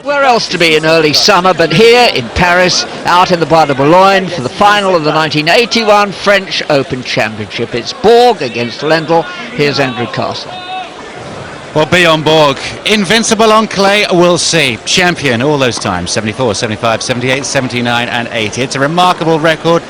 Where else to be in early summer but here in Paris, out in the Bois de Boulogne for the final of the 1981 French Open Championship. It's Borg against Lendl. Here's Andrew Castle. Well, Bjorn Borg, invincible on clay, we'll see. Champion all those times, 74, 75, 78, 79 and 80. It's a remarkable record.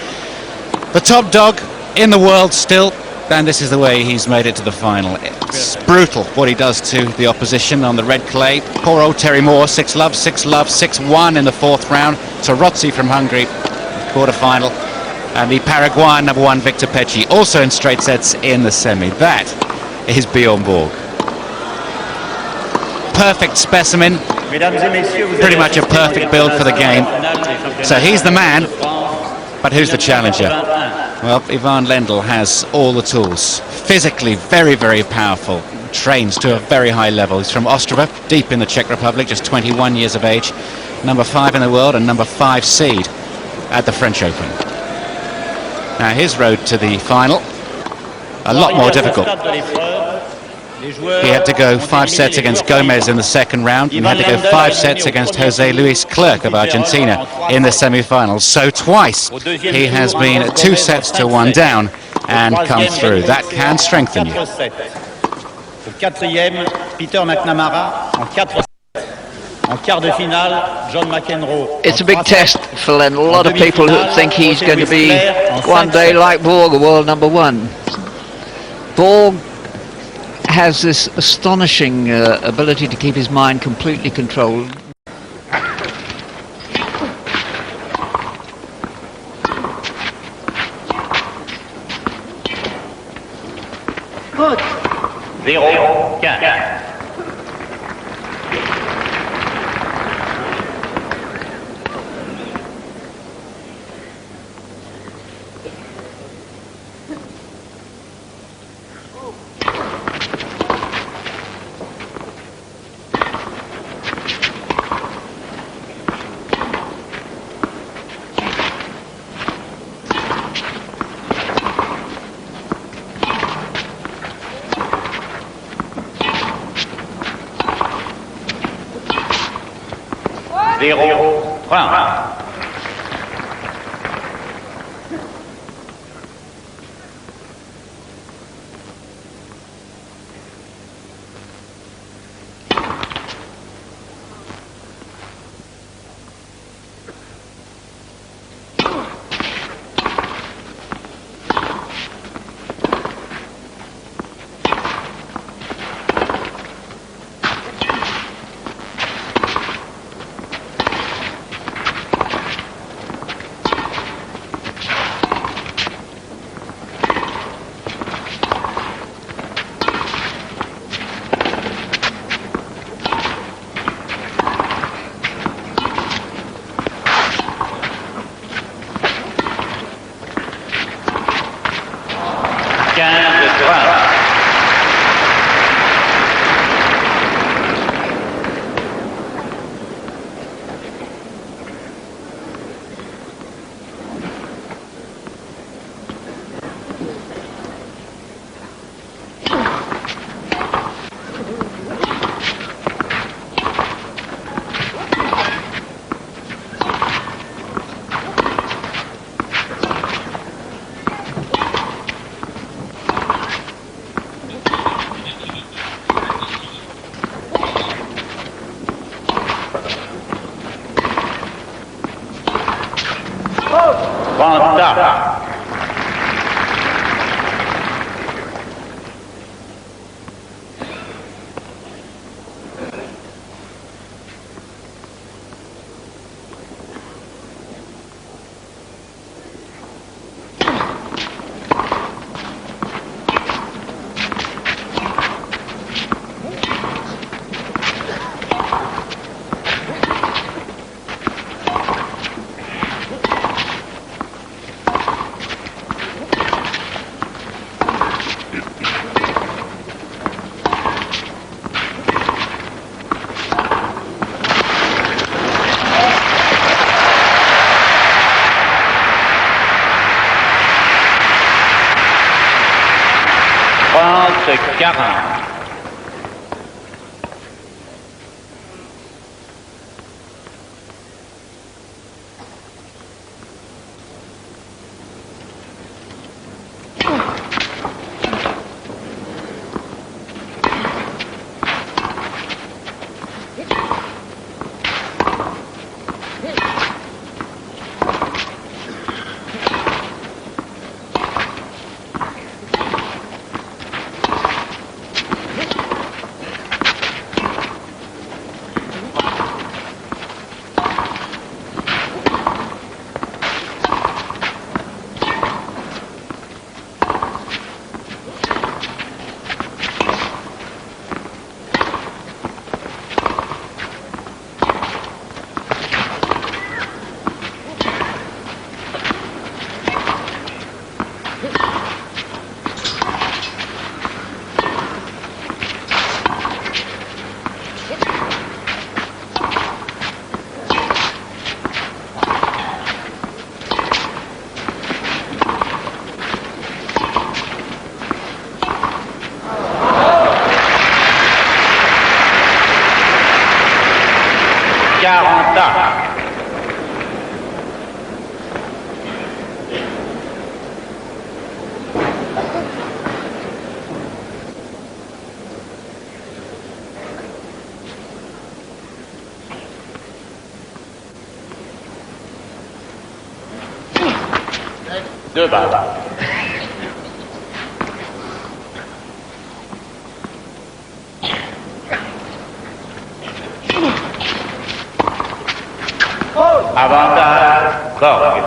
The top dog in the world still, and this is the way he's made it to the final. It's brutal what he does to the opposition on the red clay. Poor old Terry Moore, 6-love, 6-love, 6-1 in the fourth round. Tarozzi from Hungary, quarter-final. And the Paraguayan #1 Victor Pecci, also in straight sets in the semi. That is Bjorn Borg. Perfect specimen, pretty much a perfect build for the game. So he's the man, but who's the challenger? Well, Ivan Lendl has all the tools. Physically very, very powerful. Trains to a very high level. He's from Ostrava, deep in the Czech Republic, just 21 years of age. Number 5 in the world and number 5 seed at the French Open. Now his road to the final, a lot more difficult. He had to go 5 sets against Gomez in the second round, and had to go 5 sets against Jose Luis Clerc of Argentina in the semi-finals. So twice he has been 2 sets to 1 down and come through. That can strengthen you. It's a big test for Lendl. A lot of people who think he's going to be one day like Borg, a world #1. Borg has this astonishing ability to keep his mind completely controlled. Good. 0-15. 40. Deux balles. Avantage, Borg.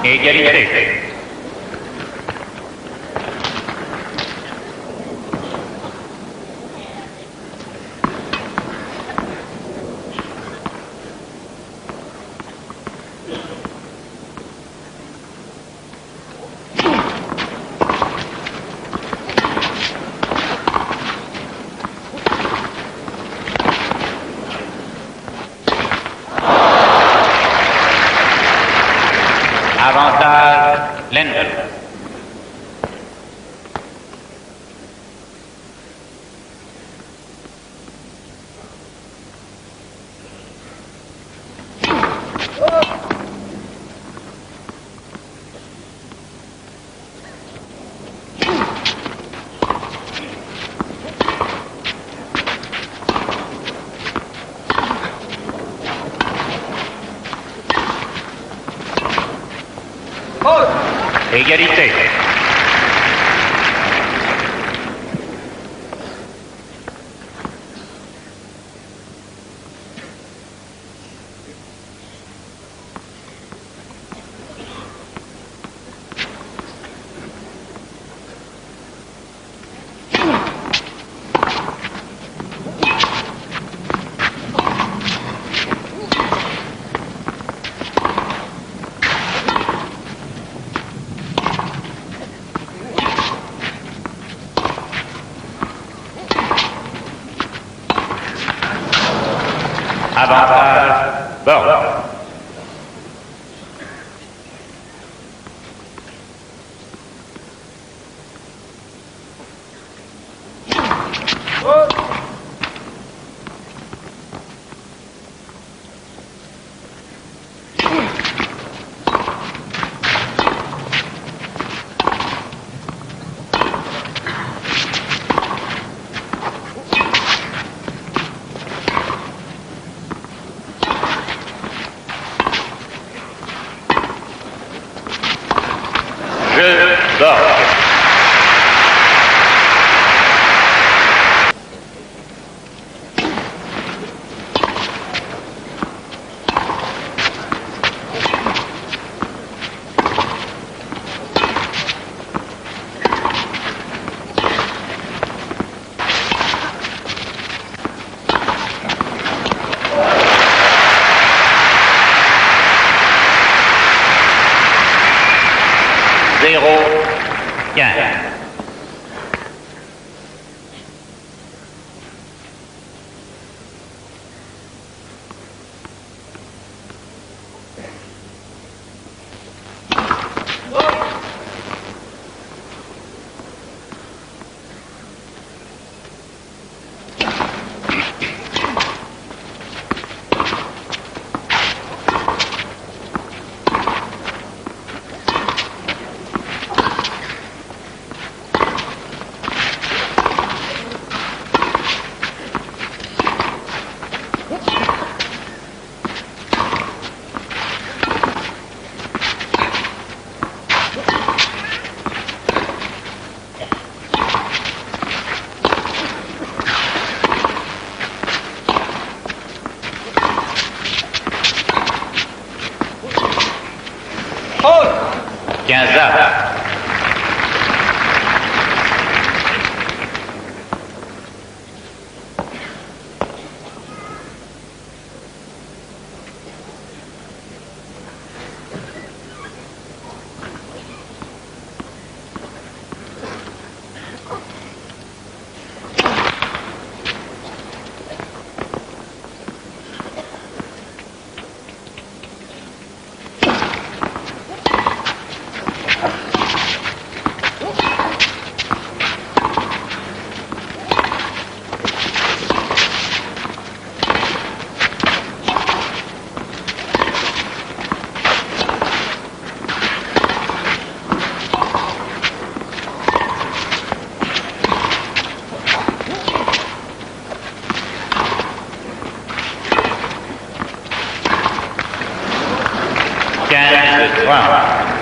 Égalité. Avantage, Lendl. Égalité. Avantage, Borg. Borg. Zéro, 15. 15-3.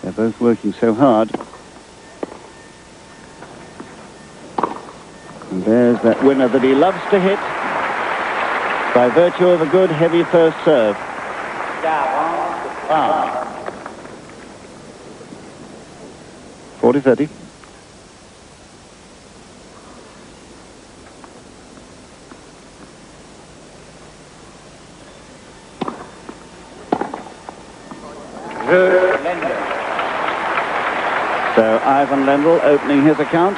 They're both working so hard. And there's that winner that he loves to hit by virtue of a good heavy first serve. 40-30. So Ivan Lendl opening his account.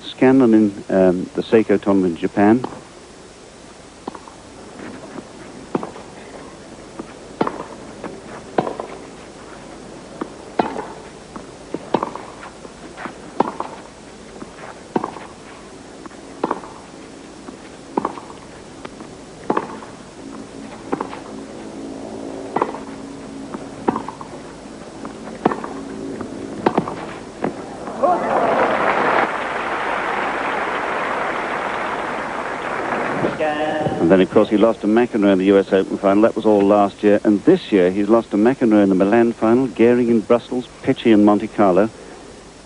Scanlon in the Seiko tournament in Japan. And then, of course, he lost to McEnroe in the US Open final. That was all last year. And this year, he's lost to McEnroe in the Milan final, Gehring in Brussels, Pecci in Monte Carlo.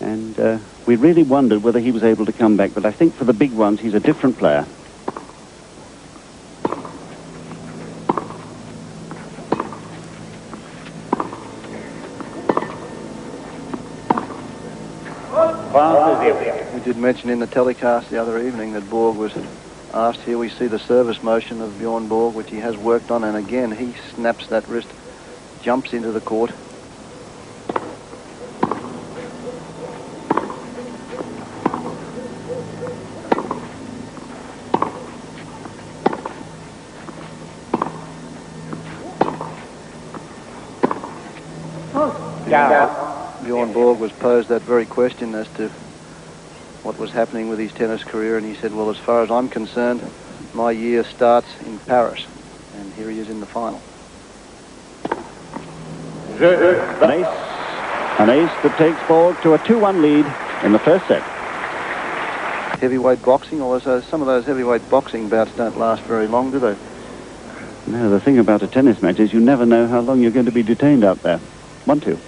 And we really wondered whether he was able to come back. But I think for the big ones, he's a different player. We did mention in the telecast the other evening that Borg was asked. Here we see the service motion of Bjorn Borg, which he has worked on, and again he snaps that wrist, jumps into the court. Bjorn Borg was posed that very question as to what was happening with his tennis career, and he said, well, as far as I'm concerned, my year starts in Paris. And here he is in the final. An ace that takes Borg to a 2-1 lead in the first set. Heavyweight boxing, although some of those heavyweight boxing bouts don't last very long, do they? No, the thing about a tennis match is you never know how long you're going to be detained out there. 1-2.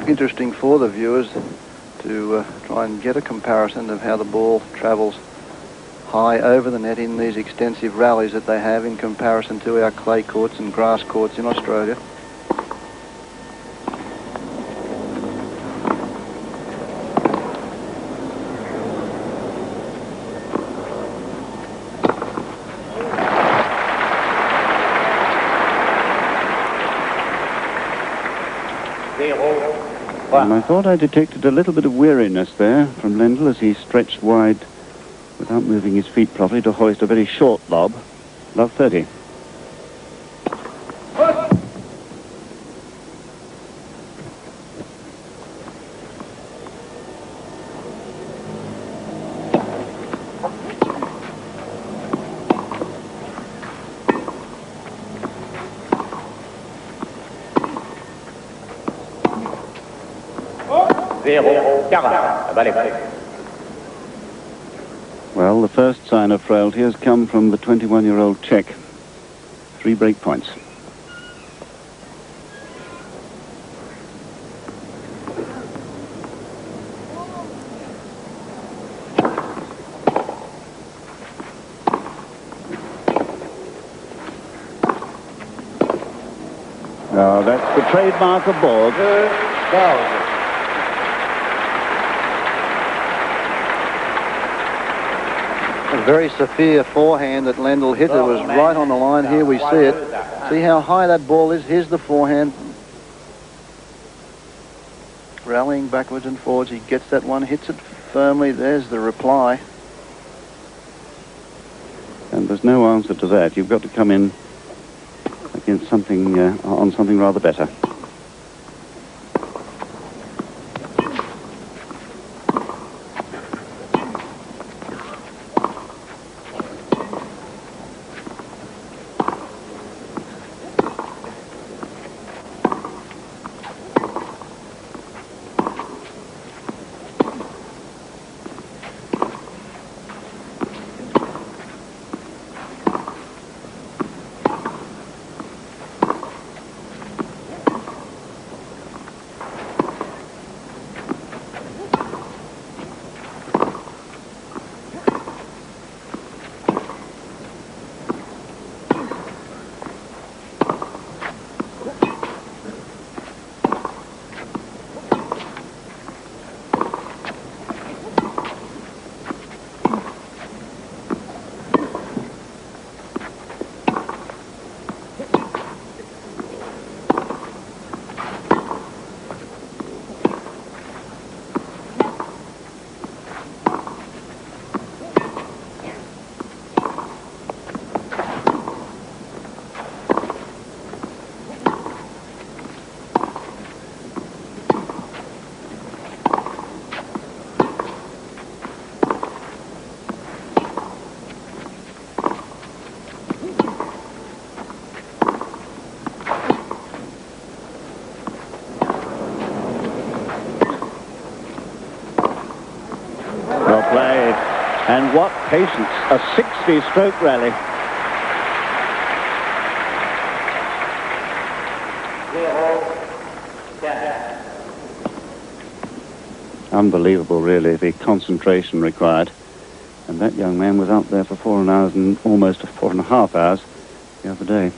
Interesting for the viewers to try and get a comparison of how the ball travels high over the net in these extensive rallies that they have in comparison to our clay courts and grass courts in Australia. And I thought I detected a little bit of weariness there from Lendl as he stretched wide without moving his feet properly to hoist a very short lob. Love 30. Well, the first sign of frailty has come from the 21-year-old Czech. 3 break points. Now, that's the trademark of Borg. A very severe forehand that Lendl hit. It was right on the line. Here we see it. See how high that ball is? Here's the forehand. Rallying backwards and forwards. He gets that one, hits it firmly. There's the reply. And there's no answer to that. You've got to come in against something, on something rather better. And what patience, a 60-stroke rally. Unbelievable, really, the concentration required. And that young man was out there for 4 hours and almost 4.5 hours the other day.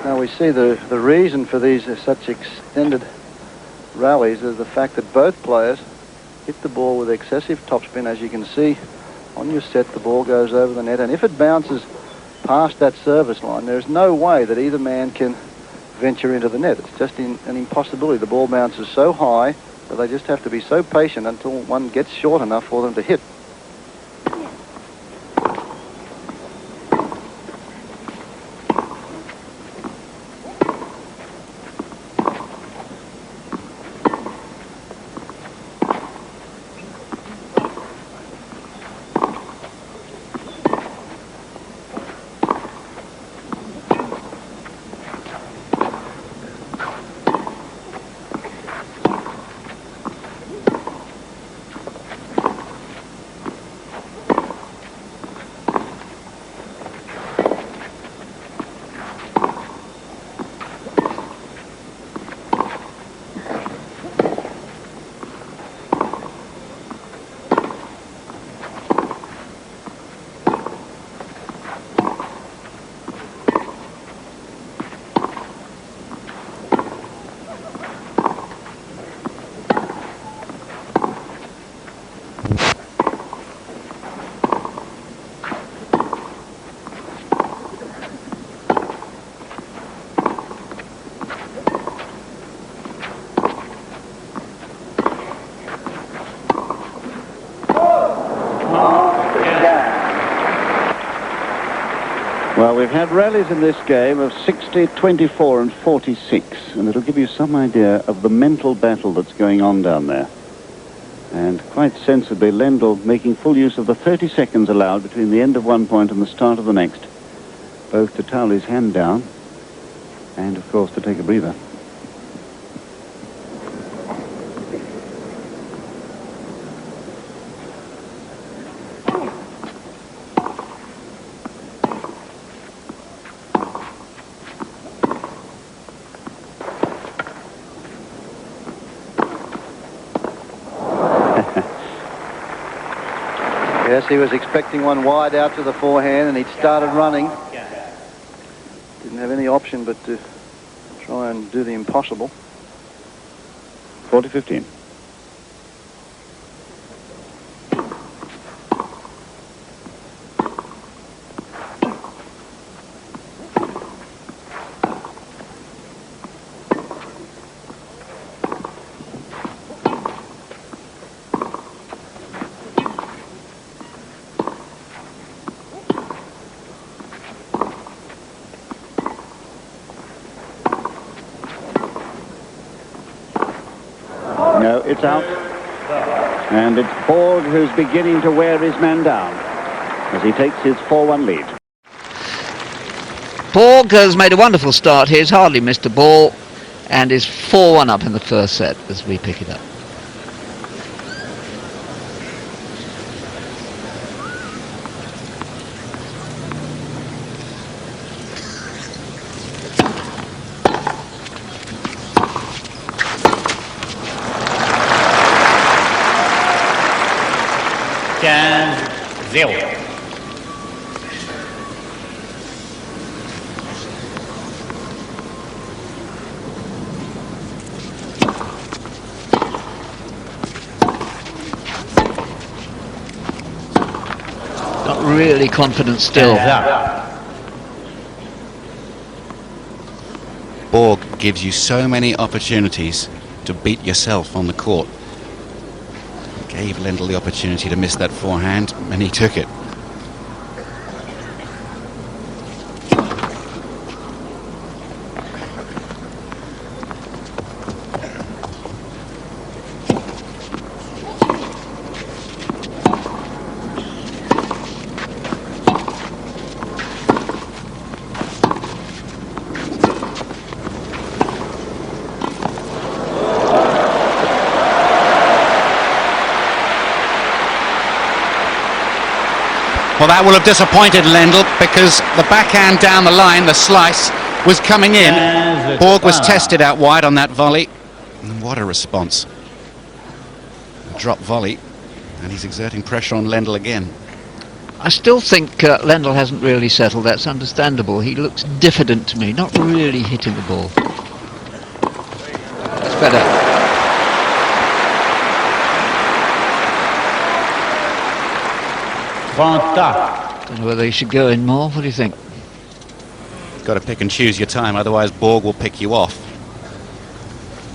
Now we see the reason for these such extended rallies is the fact that both players hit the ball with excessive topspin. As you can see on your set, the ball goes over the net, and if it bounces past that service line, there's no way that either man can venture into the net. It's just an impossibility. The ball bounces so high that they just have to be so patient until one gets short enough for them to hit. had rallies in this game of 60, 24 and 46, and it'll give you some idea of the mental battle that's going on down there. And quite sensibly, Lendl making full use of the 30 seconds allowed between the end of one point and the start of the next, both to towel his hand down and, of course, to take a breather. Yes, he was expecting one wide out to the forehand, and he'd started running. Didn't have any option but to try and do the impossible. 40-15. No, it's out. And it's Borg who's beginning to wear his man down as he takes his 4-1 lead. Borg has made a wonderful start. He's hardly missed a ball and is 4-1 up in the first set as we pick it up. Zero. Not really confident still. Borg gives you so many opportunities to beat yourself on the court. Gave Lendl the opportunity to miss that forehand, and he took it. Well, that will have disappointed Lendl because the backhand down the line, the slice, was coming in. Borg was tested out wide on that volley. And what a response. A drop volley, and he's exerting pressure on Lendl again. I still think Lendl hasn't really settled. That's understandable. He looks diffident to me, not really hitting the ball. It's better. Don't know whether he should go in more. What do you think? Got to pick and choose your time, otherwise Borg will pick you off.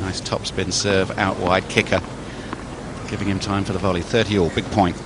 Nice topspin serve, out wide kicker, giving him time for the volley. 30 all, big point.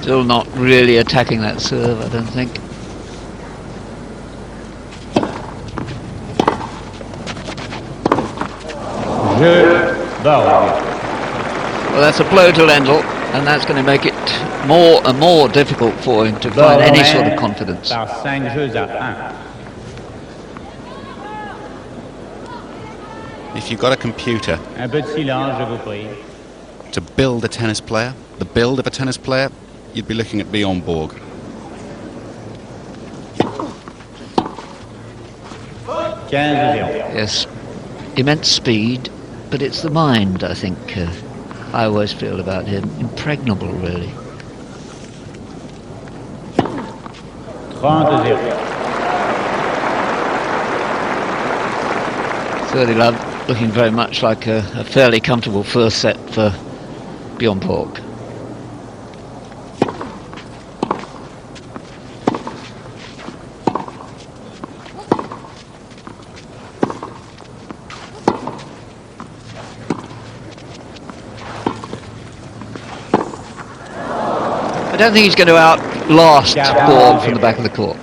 Still not really attacking that serve, I don't think. Well, that's a blow to Lendl, and that's going to make it more and more difficult for him to find any sort of confidence. If you've got a computer to build a tennis player, the build of a tennis player, you'd be looking at Bjorn Borg. Yes, immense speed, but it's the mind, I think, I always feel about him. Impregnable, really. looking very much like a fairly comfortable first set for Bjorn Borg. I don't think he's going to outlast Borg from the back of the court.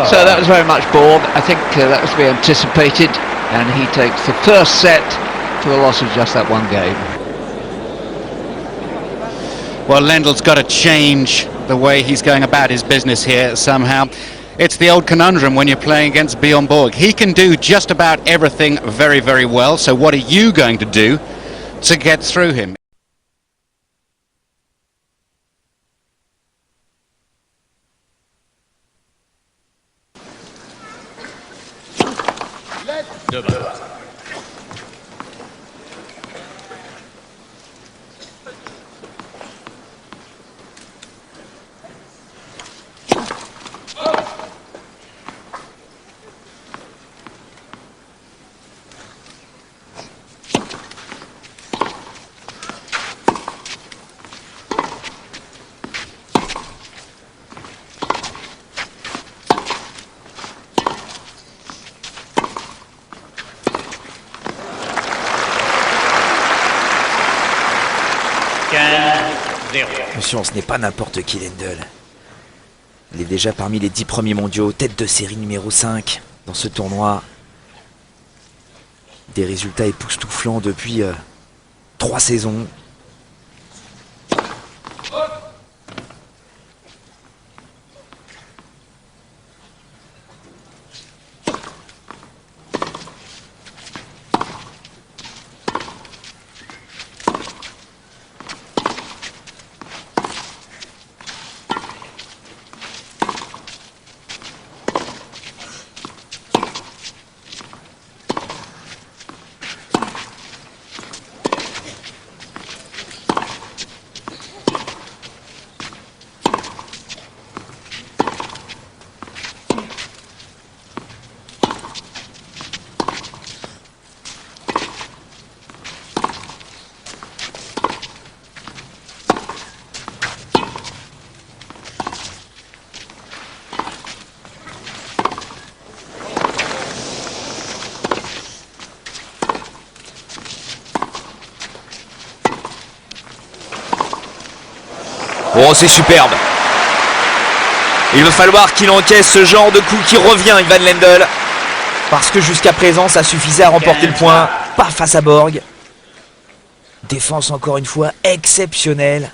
So that was very much Borg. I think that was to be anticipated, and he takes the first set for the loss of just that one game. Well, Lendl's got to change the way he's going about his business here somehow. It's the old conundrum when you're playing against Bjorn Borg. He can do just about everything very, very well, so what are you going to do to get through him? Attention, ce n'est pas n'importe qui, Lendl. Il est déjà parmi les 10 premiers mondiaux, tête de série numéro 5 dans ce tournoi. Des résultats époustouflants depuis 3 saisons. Oh, c'est superbe. Il va falloir qu'il encaisse ce genre de coup qui revient, Ivan Lendl. Parce que jusqu'à présent, ça suffisait à remporter le point. Pas face à Borg. Défense encore une fois exceptionnelle.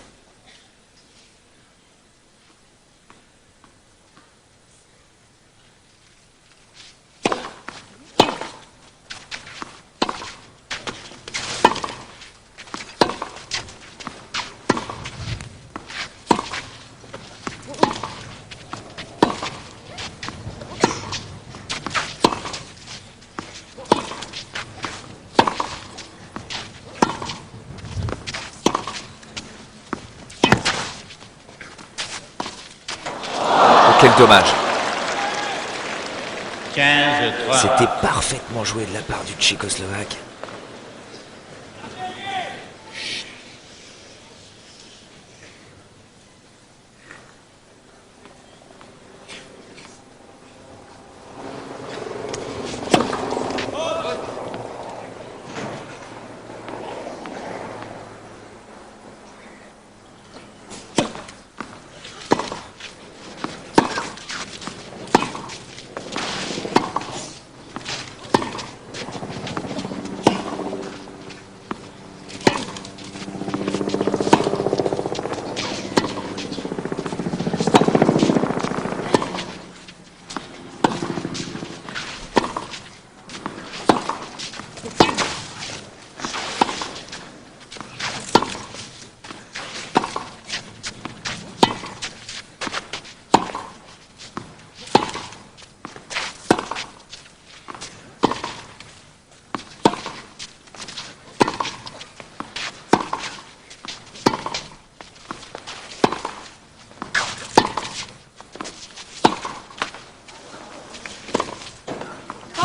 Quel dommage. C'était parfaitement joué de la part du Tchécoslovaque.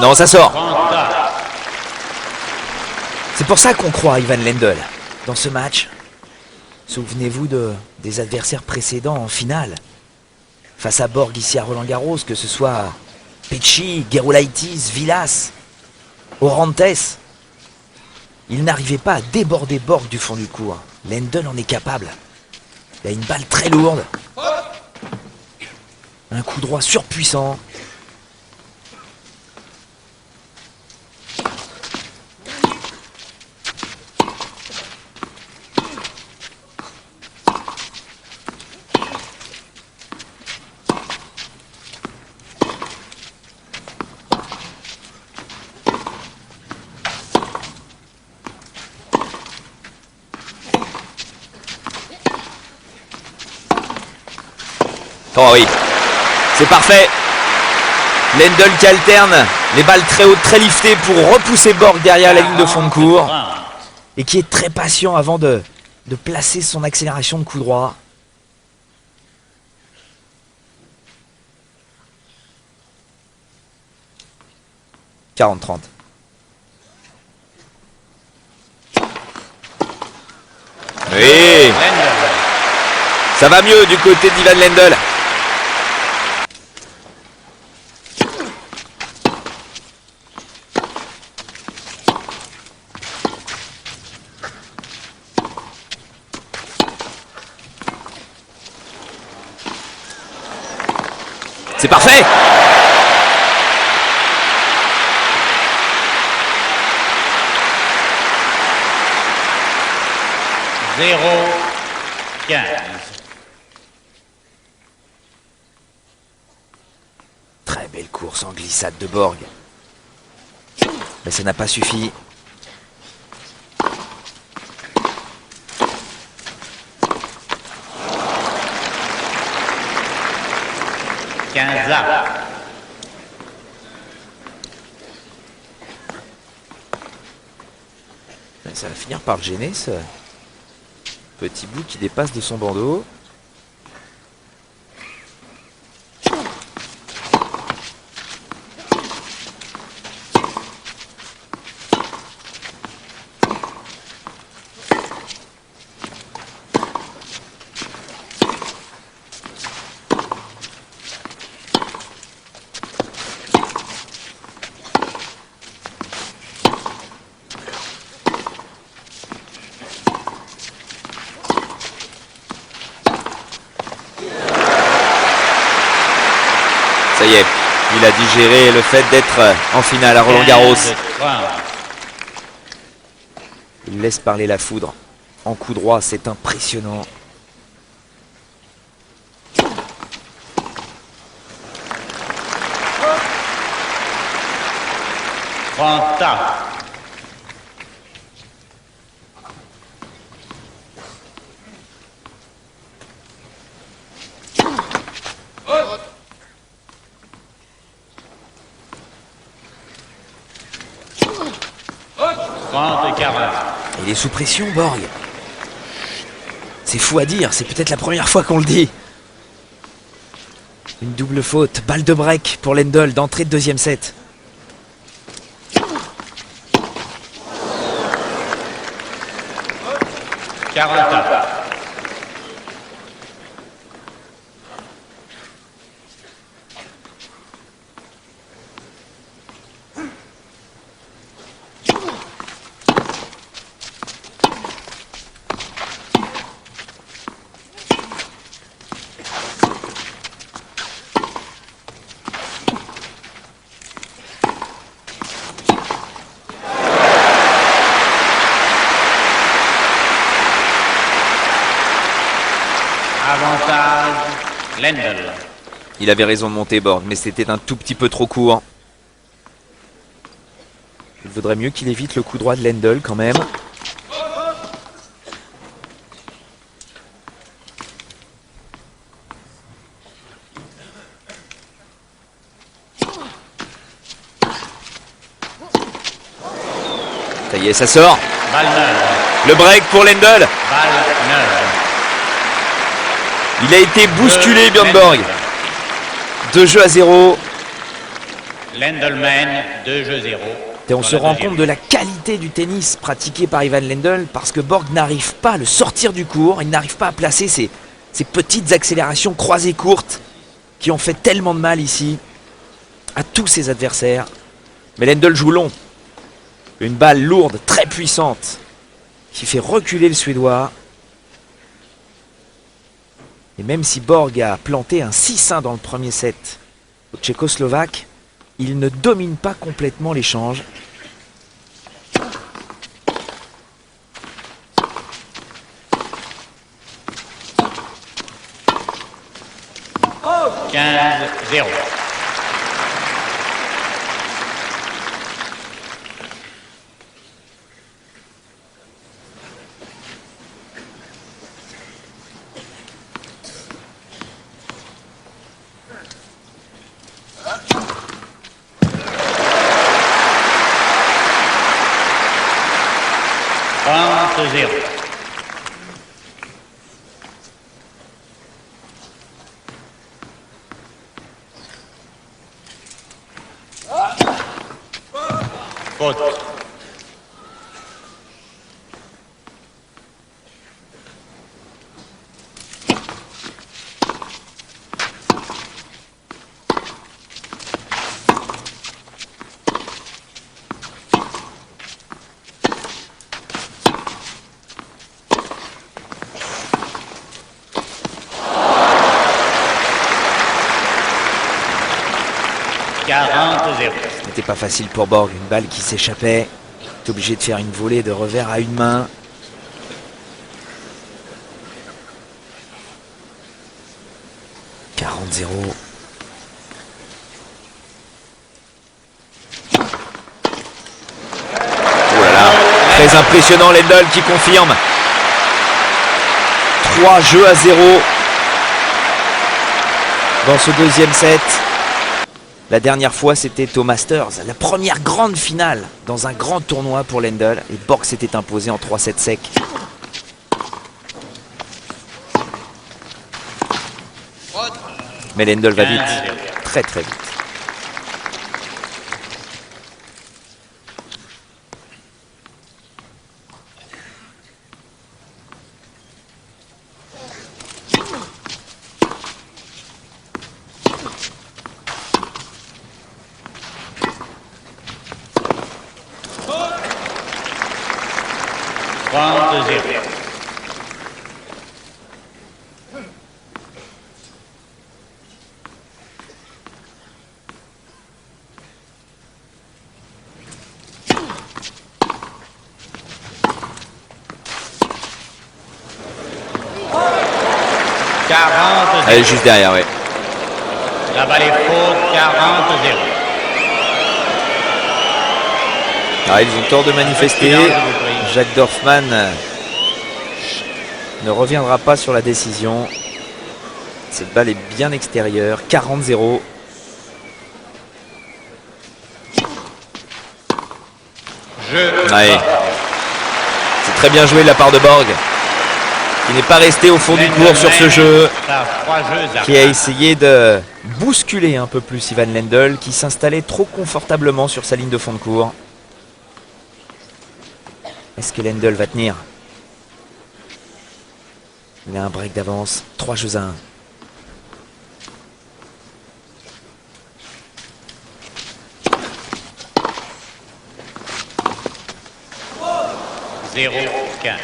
Non, ça sort. C'est pour ça qu'on croit à Ivan Lendl. Dans ce match, souvenez-vous des adversaires précédents en finale. Face à Borg ici à Roland Garros, que ce soit Pecci, Gerulaitis, Vilas, Orantes. Il n'arrivait pas à déborder Borg du fond du court. Lendl en est capable. Il a une balle très lourde. Un coup droit surpuissant. Oh oui, c'est parfait. Lendl qui alterne les balles très hautes, très liftées pour repousser Borg derrière la ligne de fond de court. Et qui est très patient avant de placer son accélération de coup droit. « 40-30. » Oui, ça va mieux du côté d'Ivan Lendl. C'est parfait. Zéro 15. Très belle course en glissade de Borg. Mais ça n'a pas suffi. Ça va finir par le gêner, ce petit bout qui dépasse de son bandeau. Ça y est, il a digéré le fait d'être en finale à Roland Garros. Il laisse parler la foudre. En coup droit, c'est impressionnant. Il est sous pression, Borg. C'est fou à dire, c'est peut-être la première fois qu'on le dit. Une double faute, balle de break pour Lendl d'entrée de deuxième set. Avantage Lendl. Il avait raison de monter Borg, mais c'était un tout petit peu trop court. Il vaudrait mieux qu'il évite le coup droit de Lendl quand même. Ça y est, ça sort. Balle neuve. Le break pour Lendl. Balle neuve. Il a été bousculé, Bjorn Borg. 2 jeux à 0. Lendl 2-0. Et on se rend compte de la qualité du tennis pratiqué par Ivan Lendl parce que Borg n'arrive pas à le sortir du court, il n'arrive pas à placer ces petites accélérations croisées courtes qui ont fait tellement de mal ici à tous ses adversaires. Mais Lendl joue long. Une balle lourde, très puissante, qui fait reculer le Suédois. Et même si Borg a planté un 6-1 dans le premier set au Tchécoslovaque, il ne domine pas complètement l'échange. Oh 15-0. Faute. C'était pas facile pour Borg, une balle qui s'échappait. Il est obligé de faire une volée de revers à une main. « 40-0 ». Oh là là, très impressionnant Lendl qui confirme. 3-0 dans ce deuxième set. La dernière fois, c'était au Masters, la première grande finale dans un grand tournoi pour Lendl. Et Borg s'était imposé en 3-7 secs. Mais Lendl va vite, très très vite. Elle est juste derrière, oui. La balle est faute, 40-0. Ah, ils ont tort de manifester. Jacques Dorfman ne reviendra pas sur la décision. Cette balle est bien extérieure. 40-0. Ouais. C'est très bien joué de la part de Borg, qui n'est pas resté au fond du court sur ce jeu, qui a essayé de bousculer un peu plus Ivan Lendl, qui s'installait trop confortablement sur sa ligne de fond de court. Est-ce que Lendl va tenir? Il a un break d'avance, 3-1. Zéro 15.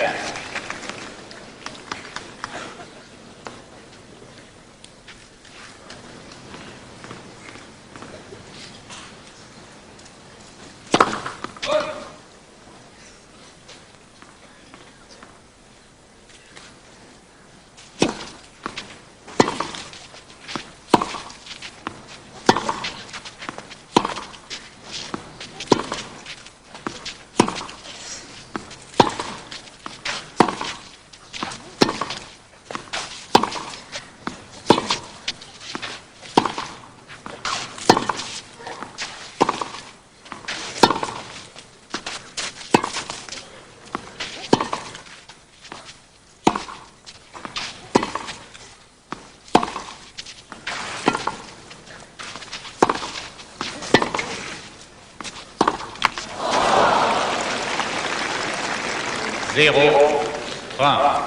0, 30.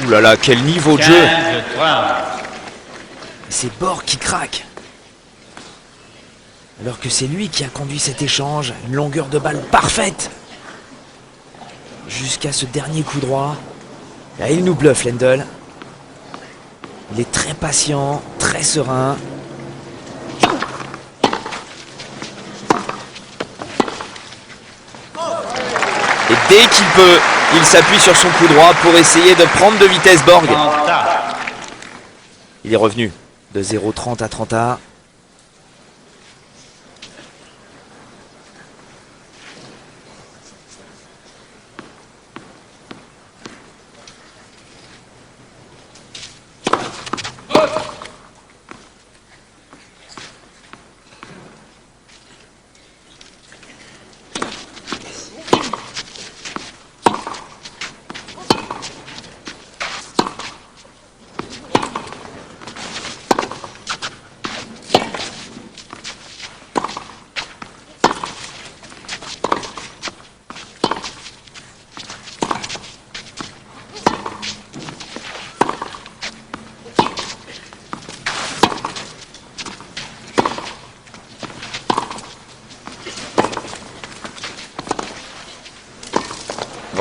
Ouh là là, quel niveau de jeu! 15, 30. C'est Borg qui craque. Alors que c'est lui qui a conduit cet échange, une longueur de balle parfaite. Jusqu'à ce dernier coup droit. Là, il nous bluffe, Lendl. Il est très patient, très serein. Et dès qu'il peut, il s'appuie sur son coup droit pour essayer de prendre de vitesse Borg. Il est revenu de 0,30 à 30A.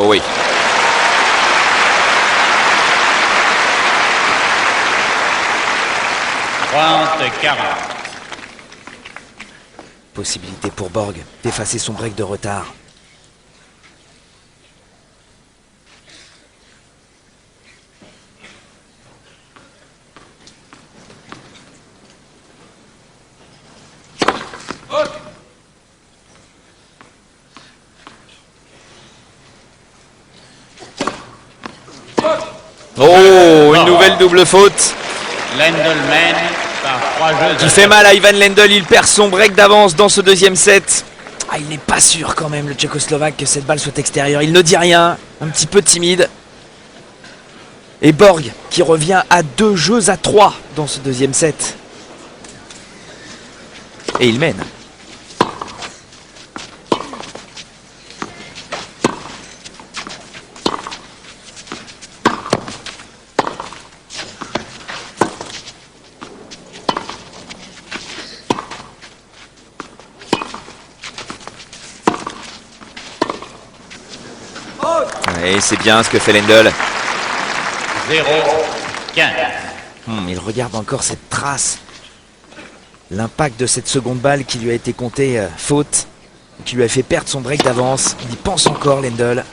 Oh oui. Possibilité pour Borg d'effacer son break de retard. Oh, une nouvelle double faute. Lendl par 3 jeux. Qui fait mal à Ivan Lendl, il perd son break d'avance dans ce deuxième set. Ah, il n'est pas sûr quand même, le Tchécoslovaque, que cette balle soit extérieure. Il ne dit rien, un petit peu timide. Et Borg qui revient à 2 jeux à 3 dans ce deuxième set. Et il mène. Et c'est bien ce que fait Lendl. 0, 15. Il regarde encore cette trace. L'impact de cette seconde balle qui lui a été comptée faute, qui lui a fait perdre son break d'avance. Il y pense encore, Lendl.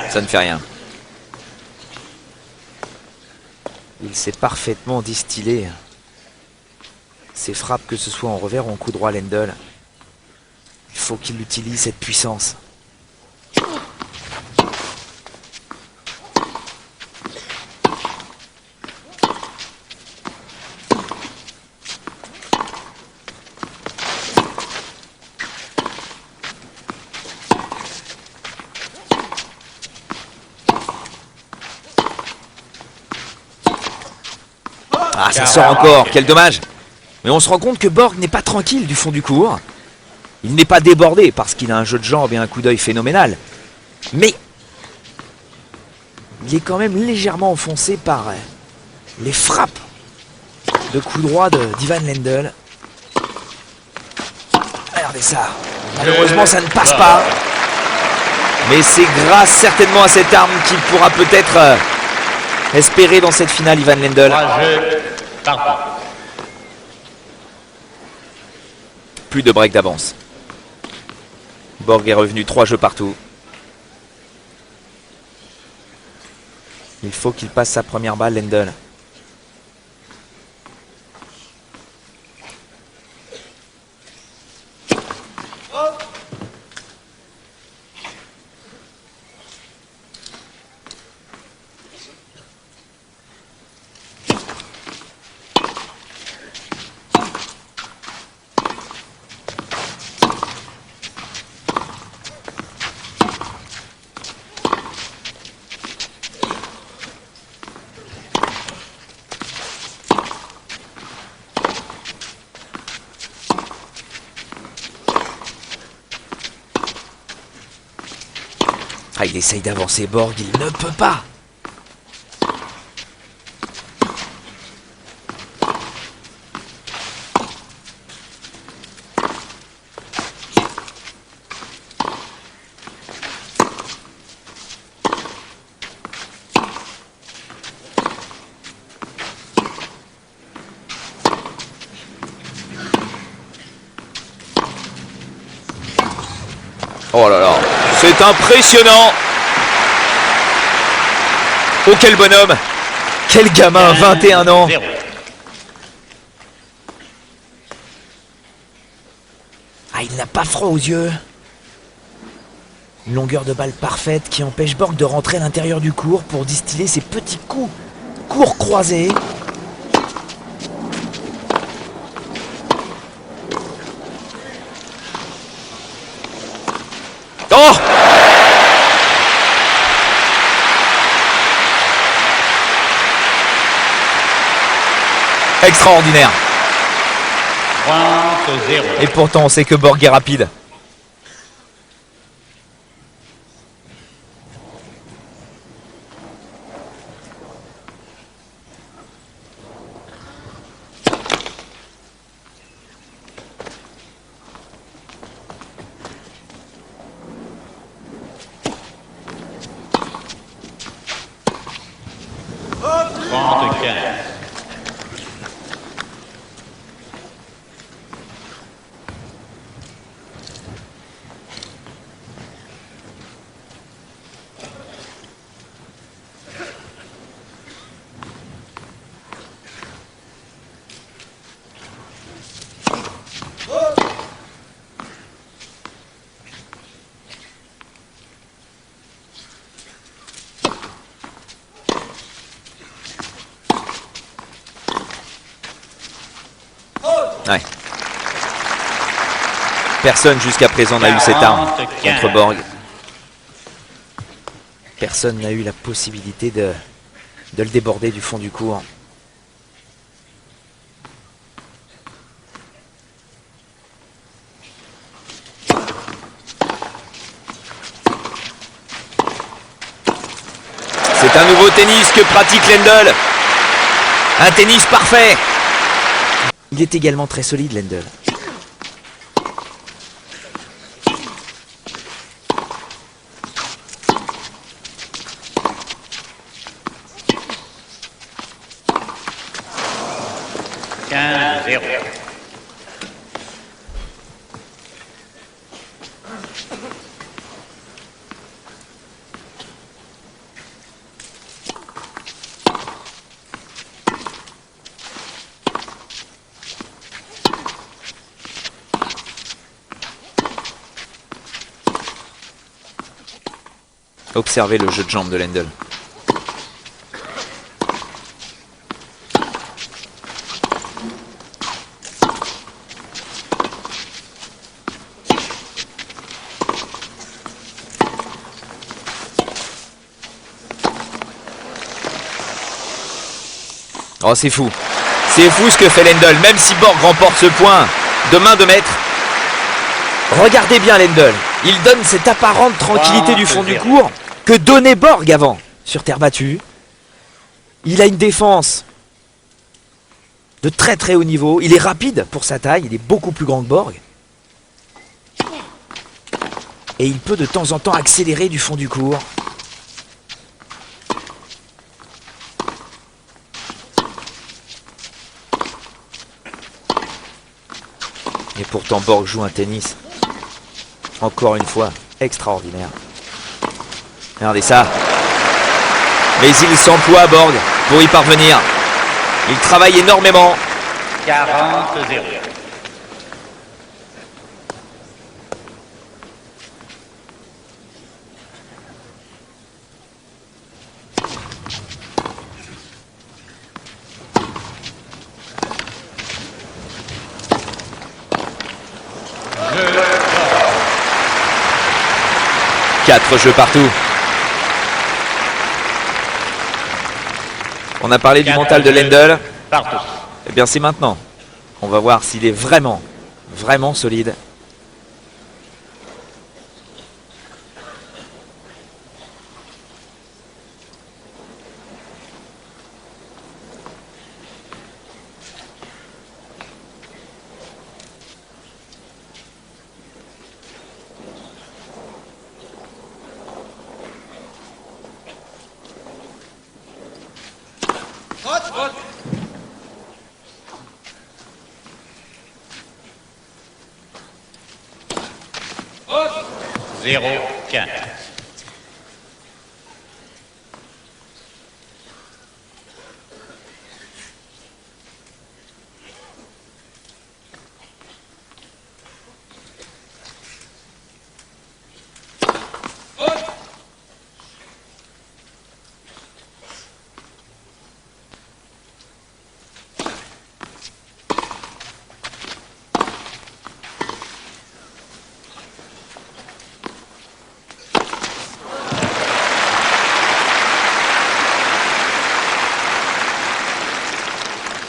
Ça ne fait rien. Il sait parfaitement distiller ses frappes, que ce soit en revers ou en coup droit, Lendl. Il faut qu'il utilise cette puissance. Ah, ça sort encore, quel dommage. Mais on se rend compte que Borg n'est pas tranquille du fond du court. Il n'est pas débordé parce qu'il a un jeu de jambes et un coup d'œil phénoménal. Mais il est quand même légèrement enfoncé par les frappes de coup droit d'Ivan Lendl. Regardez ça. Malheureusement, ça ne passe pas. Mais c'est grâce certainement à cette arme qu'il pourra peut-être espérer dans cette finale, Ivan Lendl. Plus de break d'avance. Borg est revenu 3 jeux partout. Il faut qu'il passe sa première balle, Lendl. Ah, il essaye d'avancer Borg, il ne peut pas. Oh là là, c'est impressionnant. Oh quel bonhomme. Quel gamin, 21 ans. Ah, il n'a pas froid aux yeux. Une longueur de balle parfaite qui empêche Borg de rentrer à l'intérieur du court pour distiller ses petits coups courts croisés. Oh! Extraordinaire. 30-0. Et pourtant on sait que Borg est rapide. Ouais. Personne jusqu'à présent n'a eu cette arme contre Borg. Personne n'a eu la possibilité de le déborder du fond du court. C'est un nouveau tennis que pratique Lendl. Un tennis parfait. Il est également très solide, Lendl. Observez le jeu de jambes de Lendl. Oh, c'est fou. C'est fou ce que fait Lendl, même si Borg remporte ce point de main de maître. Regardez bien Lendl. Il donne cette apparente tranquillité du fond du court que donnait Borg avant, sur terre battue. Il a une défense de très très haut niveau. Il est rapide pour sa taille, il est beaucoup plus grand que Borg. Et il peut de temps en temps accélérer du fond du court. Et pourtant Borg joue un tennis, encore une fois, extraordinaire. Regardez ça. Mais il s'emploie Borg pour y parvenir. Il travaille énormément. 40-0. Quatre jeux partout. On a parlé du mental de Lendl. Partout. Eh bien c'est maintenant. On va voir s'il est vraiment, vraiment solide. Zéro, 15.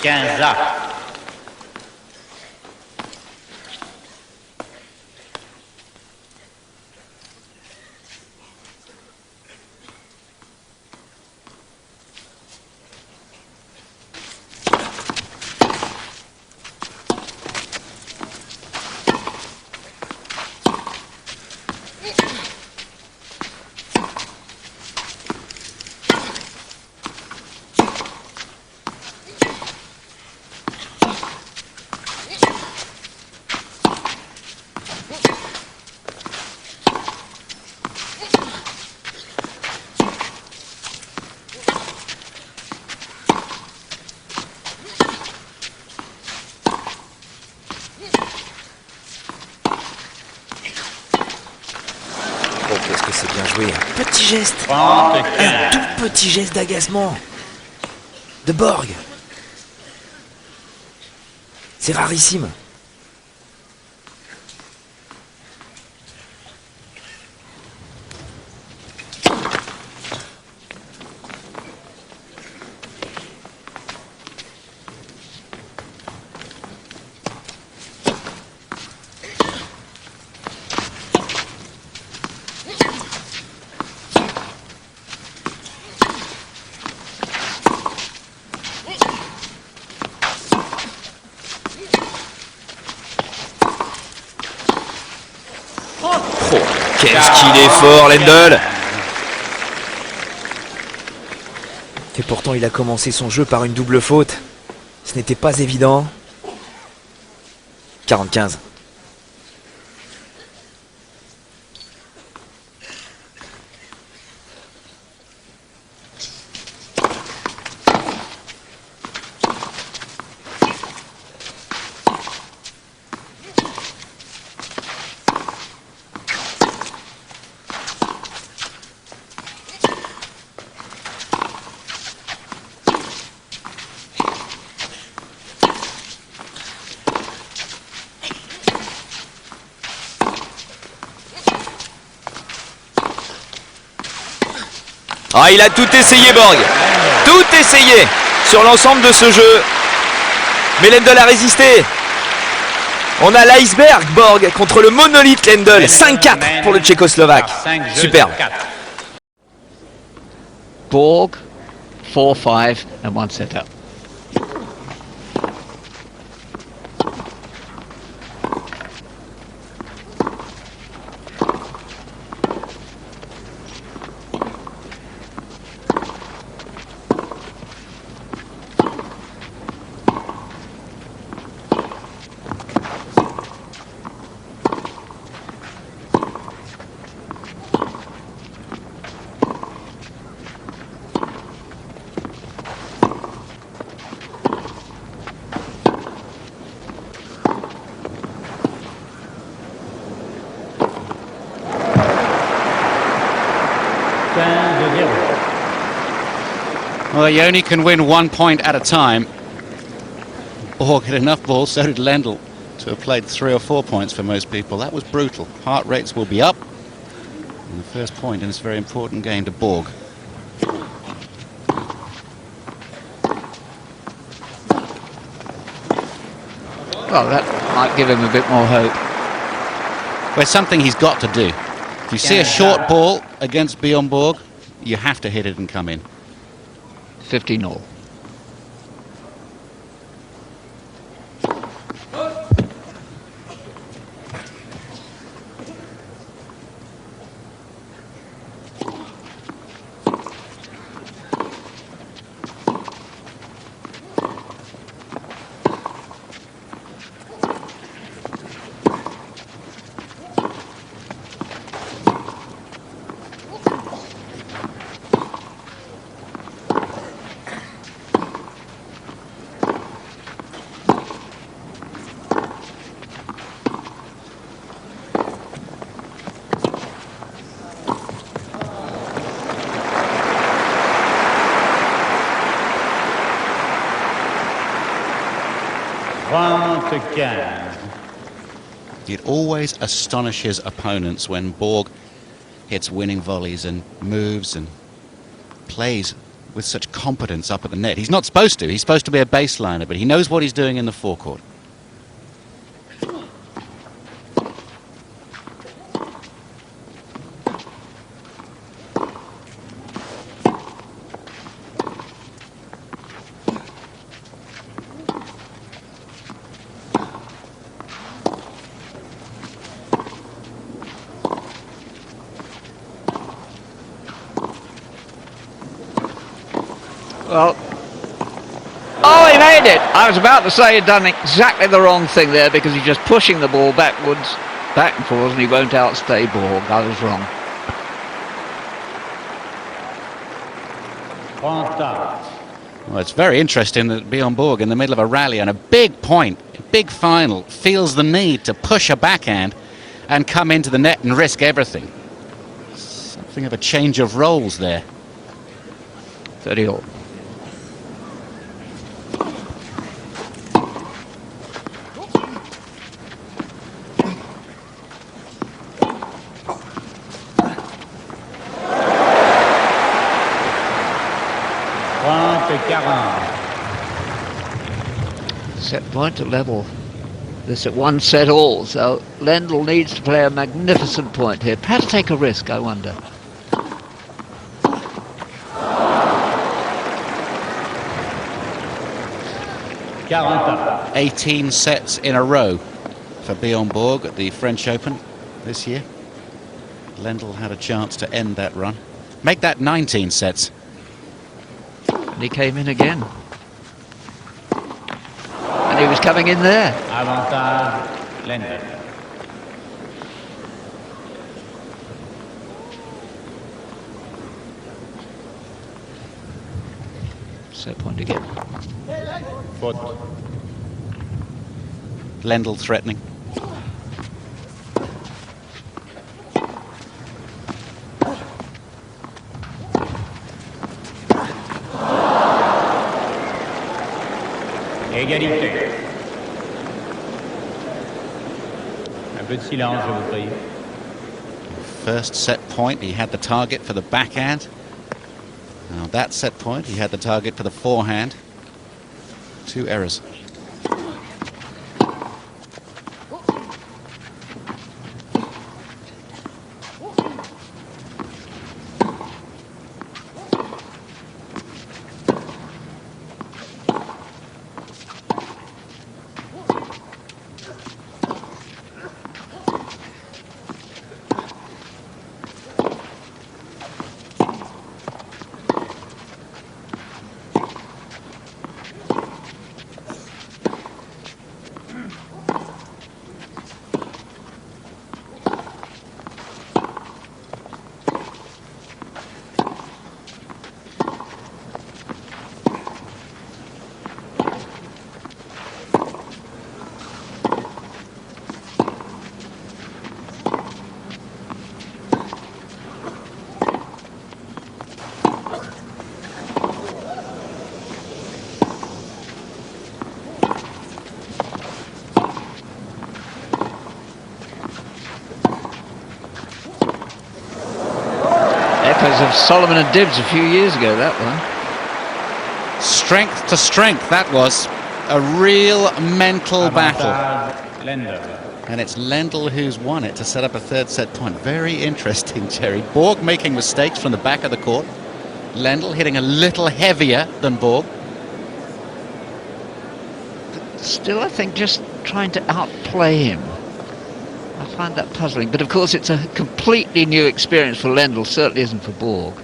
Quinze. Oh, qu'est-ce que c'est bien joué. Un petit geste. 30, Un tout petit geste d'agacement de Borg. C'est rarissime. Oh, qu'est-ce qu'il est fort, Lendl! Et pourtant, il a commencé son jeu par une double faute. Ce n'était pas évident. 40-15. Ah, il a tout essayé, Borg. Tout essayé sur l'ensemble de ce jeu. Mais Lendl a résisté. On a l'iceberg Borg contre le monolithe Lendl. 5-4 pour le Tchécoslovaque. Superbe. Borg, 4-5 and 1 set up. Well, you only can win 1 point at a time. Borg had enough balls, so did Lendl, to have played 3 or 4 points for most people. That was brutal. Heart rates will be up. And the first point in this very important game to Borg. Well, that might give him a bit more hope. Well, it's something he's got to do. If you see a short ball against Bjorn Borg, you have to hit it and come in. 50-0. It always astonishes opponents when Borg hits winning volleys and moves and plays with such competence up at the net. He's not supposed to. He's supposed to be a baseliner, but he knows what he's doing in the forecourt. Well, oh, he made it! I was about to say he'd done exactly the wrong thing there because he's just pushing the ball back and forwards, and he won't outstay Borg. I was wrong. Well, it's very interesting that Bjorn Borg, in the middle of a rally and a big point, a big final, feels the need to push a backhand and come into the net and risk everything. Something of a change of roles there. 30-all. Set point to level this at 1 set all, so Lendl needs to play a magnificent point here. Perhaps take a risk, I wonder. Quarante. 18 sets in a row for Bjorn Borg at the French Open this year. Lendl had a chance to end that run. Make that 19 sets. And he came in again. And he was coming in there. Avantage Lendl. Set point again. Faute. Lendl threatening. Égalité. Un peu de silence, je vous prie. First set point, he had the target for the backhand. Now that set point, he had the target for the forehand. 2 errors. Echoes of Solomon and Dibbs a few years ago, that one. Strength to strength, that was. A real mental battle. Lendl. And it's Lendl who's won it to set up a 3rd set point. Very interesting, Jerry. Borg making mistakes from the back of the court. Lendl hitting a little heavier than Borg. Still, I think just trying to outplay him. I find that puzzling. But of course, it's a completely new experience for Lendl. Certainly isn't for Borg.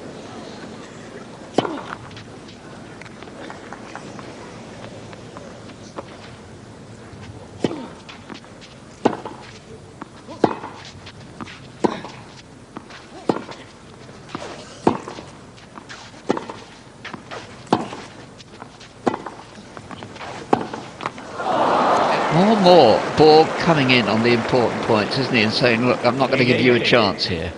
More Borg coming in on the important points, isn't he, and saying, look, I'm not going to give you a chance here.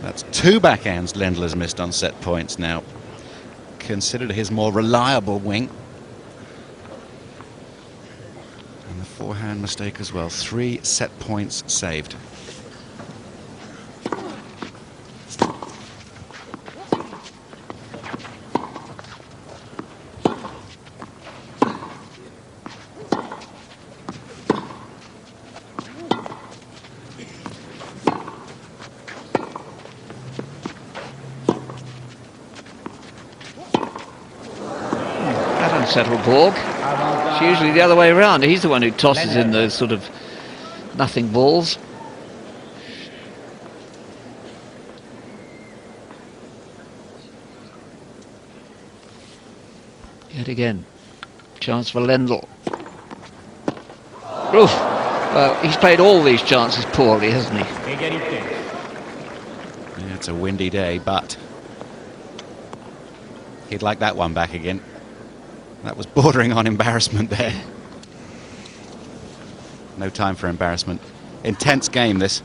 That's 2 backhands Lendl has missed on set points now. Considered his more reliable wing. And the forehand mistake as well. 3 set points saved. Settle Borg. It's usually the other way around. He's the one who tosses in those sort of nothing balls. Yet again, chance for Lendl. Oof. Well, he's played all these chances poorly, hasn't he? Yeah, it's a windy day, but he'd like that one back again. That was bordering on embarrassment there. No time for embarrassment. Intense game, this.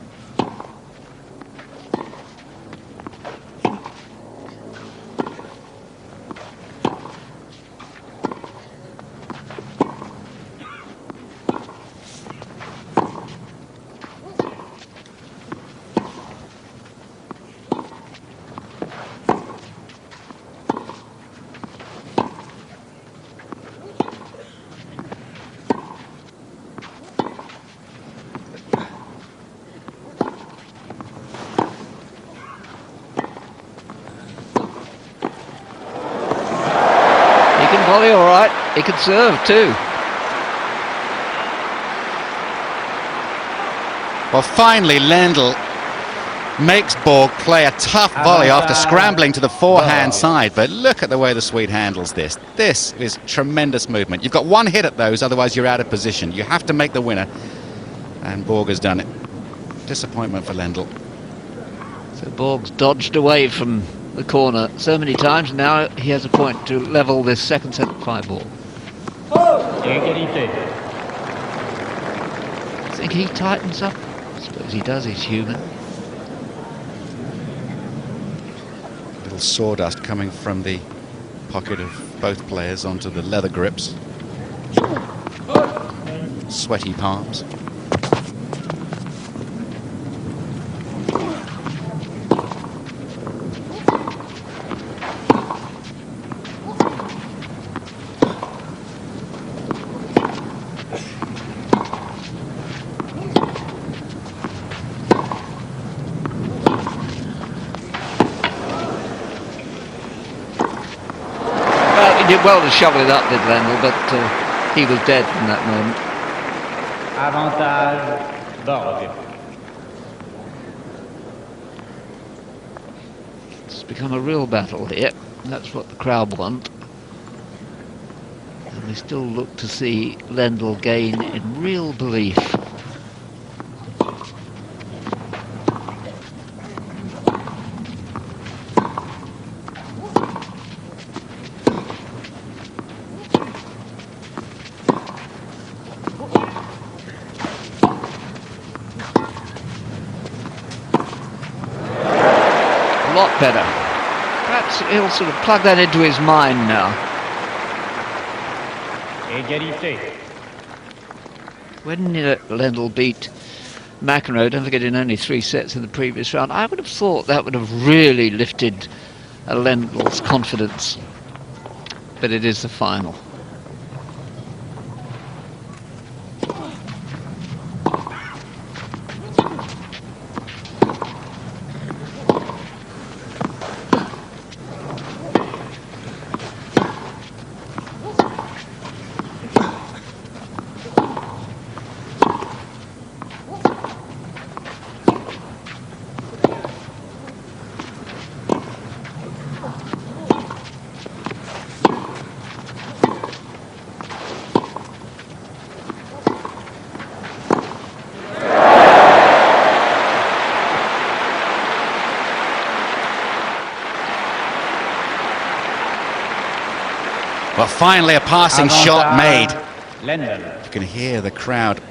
Volley, all right. He could serve too. Well, finally, Lendl makes Borg play a tough volley after scrambling to the forehand side. But look at the way the Swede handles this. This is tremendous movement. You've got 1 hit at those, otherwise you're out of position. You have to make the winner. And Borg has done it. Disappointment for Lendl. So Borg's dodged away from the corner so many times, now he has a point to level this 2nd set 5 ball. Think he tightens up? I suppose he does, he's human. Little sawdust coming from the pocket of both players onto the leather grips. Sweaty palms. did well to shovel it up, did Lendl, but he was dead from that moment. Avantage Borg. It's become a real battle here. That's what the crowd want. And we still look to see Lendl gain in real belief. A lot better. Perhaps he'll sort of plug that into his mind now. Égalité. When Lendl beat McEnroe, don't forget in only 3 sets in the previous round, I would have thought that would have really lifted Lendl's confidence. But it is the final. Well, finally a passing shot made. Lendl. You can hear the crowd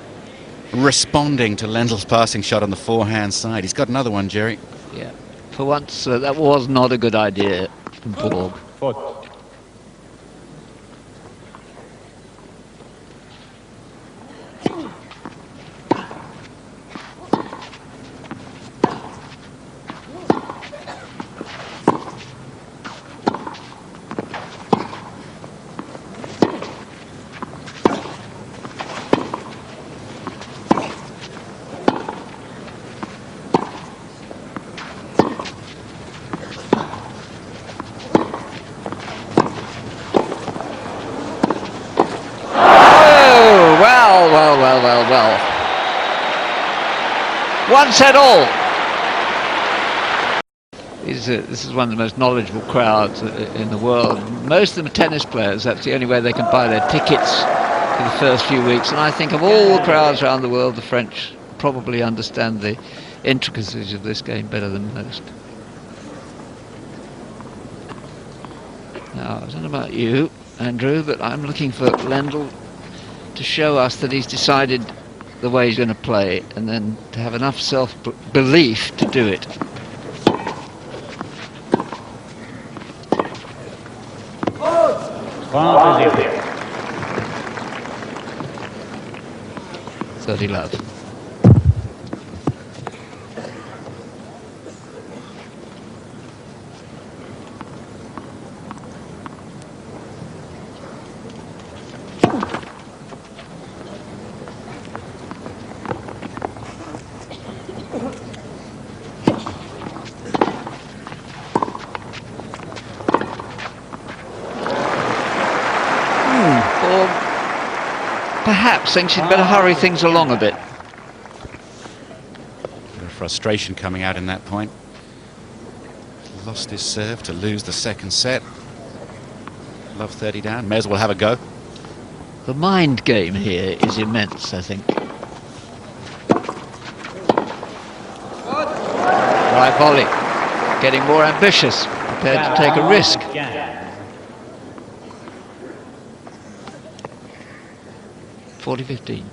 responding to Lendl's passing shot on the forehand side. He's got another one, Jerry. Yeah. For once, that was not a good idea from Borg. Faute. Well. One set all. This is one of the most knowledgeable crowds in the world. Most of them are tennis players. That's the only way they can buy their tickets for the first few weeks. And I think of all the crowds around the world, the French probably understand the intricacies of this game better than most. Now, I don't know about you, Andrew, but I'm looking for Lendl to show us that he's decided the way he's going to play, and then to have enough self-belief to do it. Point 30 love. Perhaps thinks he'd better hurry things along a bit. Bit of frustration coming out in that point. Lost his serve to lose the second set. Love 30 down, may as well have a go. The mind game here is immense, I think. Right volley, getting more ambitious, prepared to take a risk. 40-15.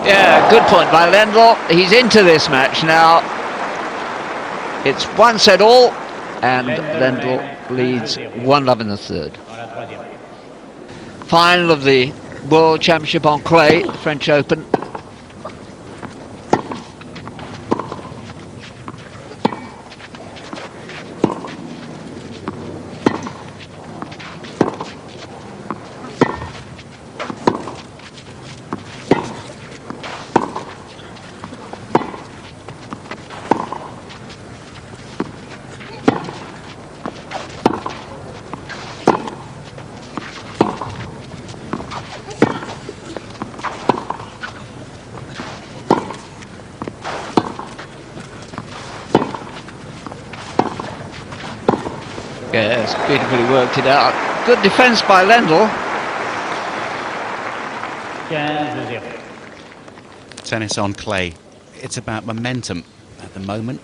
Yeah, good point by Lendl. He's into this match now. It's 1-all, and Lendl leads 1-love in the third. Final of the World Championship on clay, French Open. Yes, beautifully worked it out. Good defence by Lendl. 15-0. Tennis on clay. It's about momentum at the moment.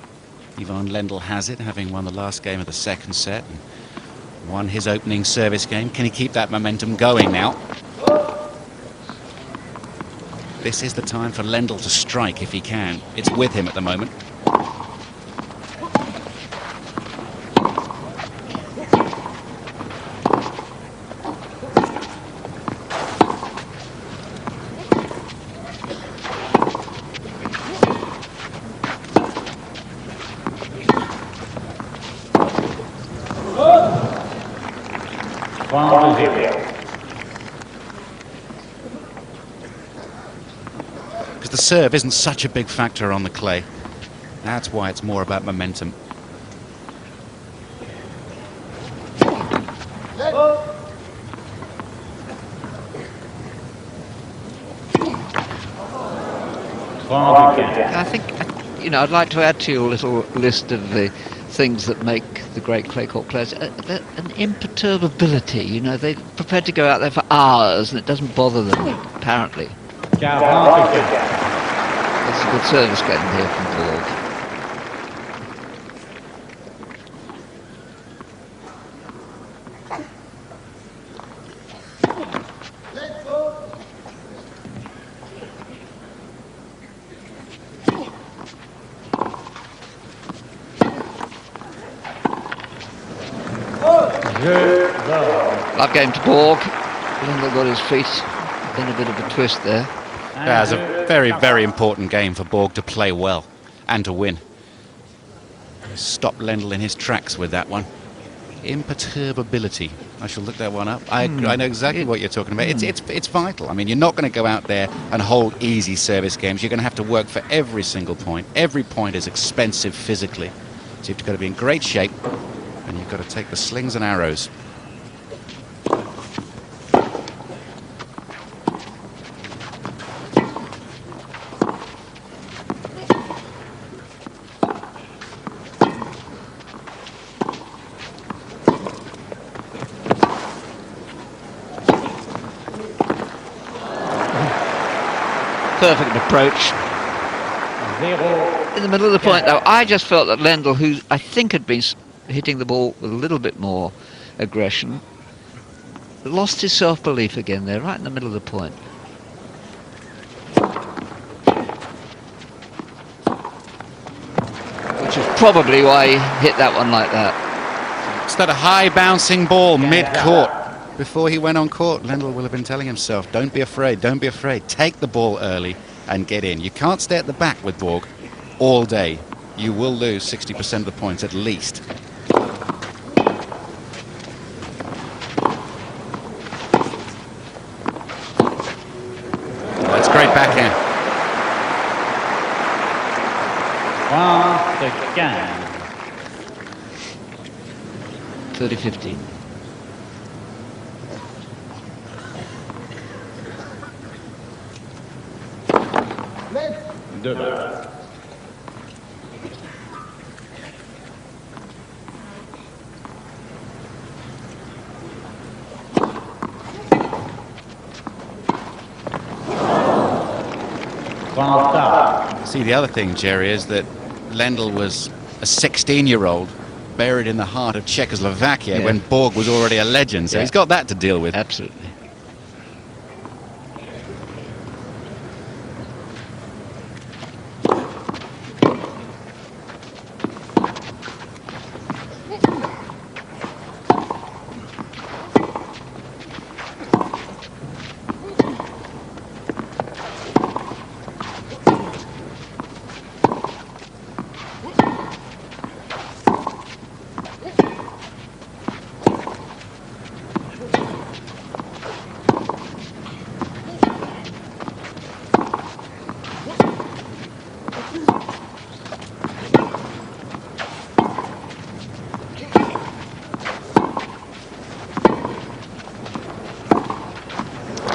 Ivan Lendl has it, having won the last game of the second set and won his opening service game. Can he keep that momentum going now? This is the time for Lendl to strike if he can. It's with him at the moment. Because the serve isn't such a big factor on the clay. That's why it's more about momentum. I think, you know, I'd like to add to your little list of the things that make the great clay court players an imperturbability. You know, they're prepared to go out there for hours and it doesn't bother them, apparently. 40. That's a good service game here from Borg. Love game to Borg. Lendl got his feet in a bit of a twist there. That's a very, very important game for Borg to play well and to win. Stop Lendl in his tracks with that one. Imperturbability. I shall look that one up. I know exactly what you're talking about. It's vital. I mean, you're not going to go out there and hold easy service games. You're going to have to work for every single point. Every point is expensive physically. So you've got to be in great shape and you've got to take the slings and arrows. Perfect approach. In the middle of the point, though, I just felt that Lendl, who I think had been hitting the ball with a little bit more aggression, lost his self-belief again there, right in the middle of the point. Which is probably why he hit that one like that. It's that a high bouncing ball mid-court. Before he went on court, Lendl will have been telling himself, don't be afraid, don't be afraid. Take the ball early and get in. You can't stay at the back with Borg all day. You will lose 60% of the points at least. That's great backhand. 30-15. See, the other thing, Jerry, is that Lendl was a 16-year-old buried in the heart of Czechoslovakia when Borg was already a legend, so he's got that to deal with. Absolutely.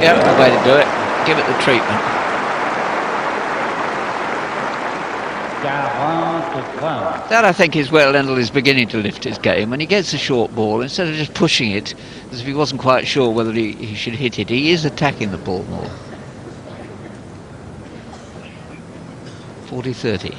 Yeah, the way to do it. Give it the treatment. 43. That, I think, is where Lendl is beginning to lift his game. When he gets a short ball, instead of just pushing it, as if he wasn't quite sure whether he should hit it, he is attacking the ball more. 40-30.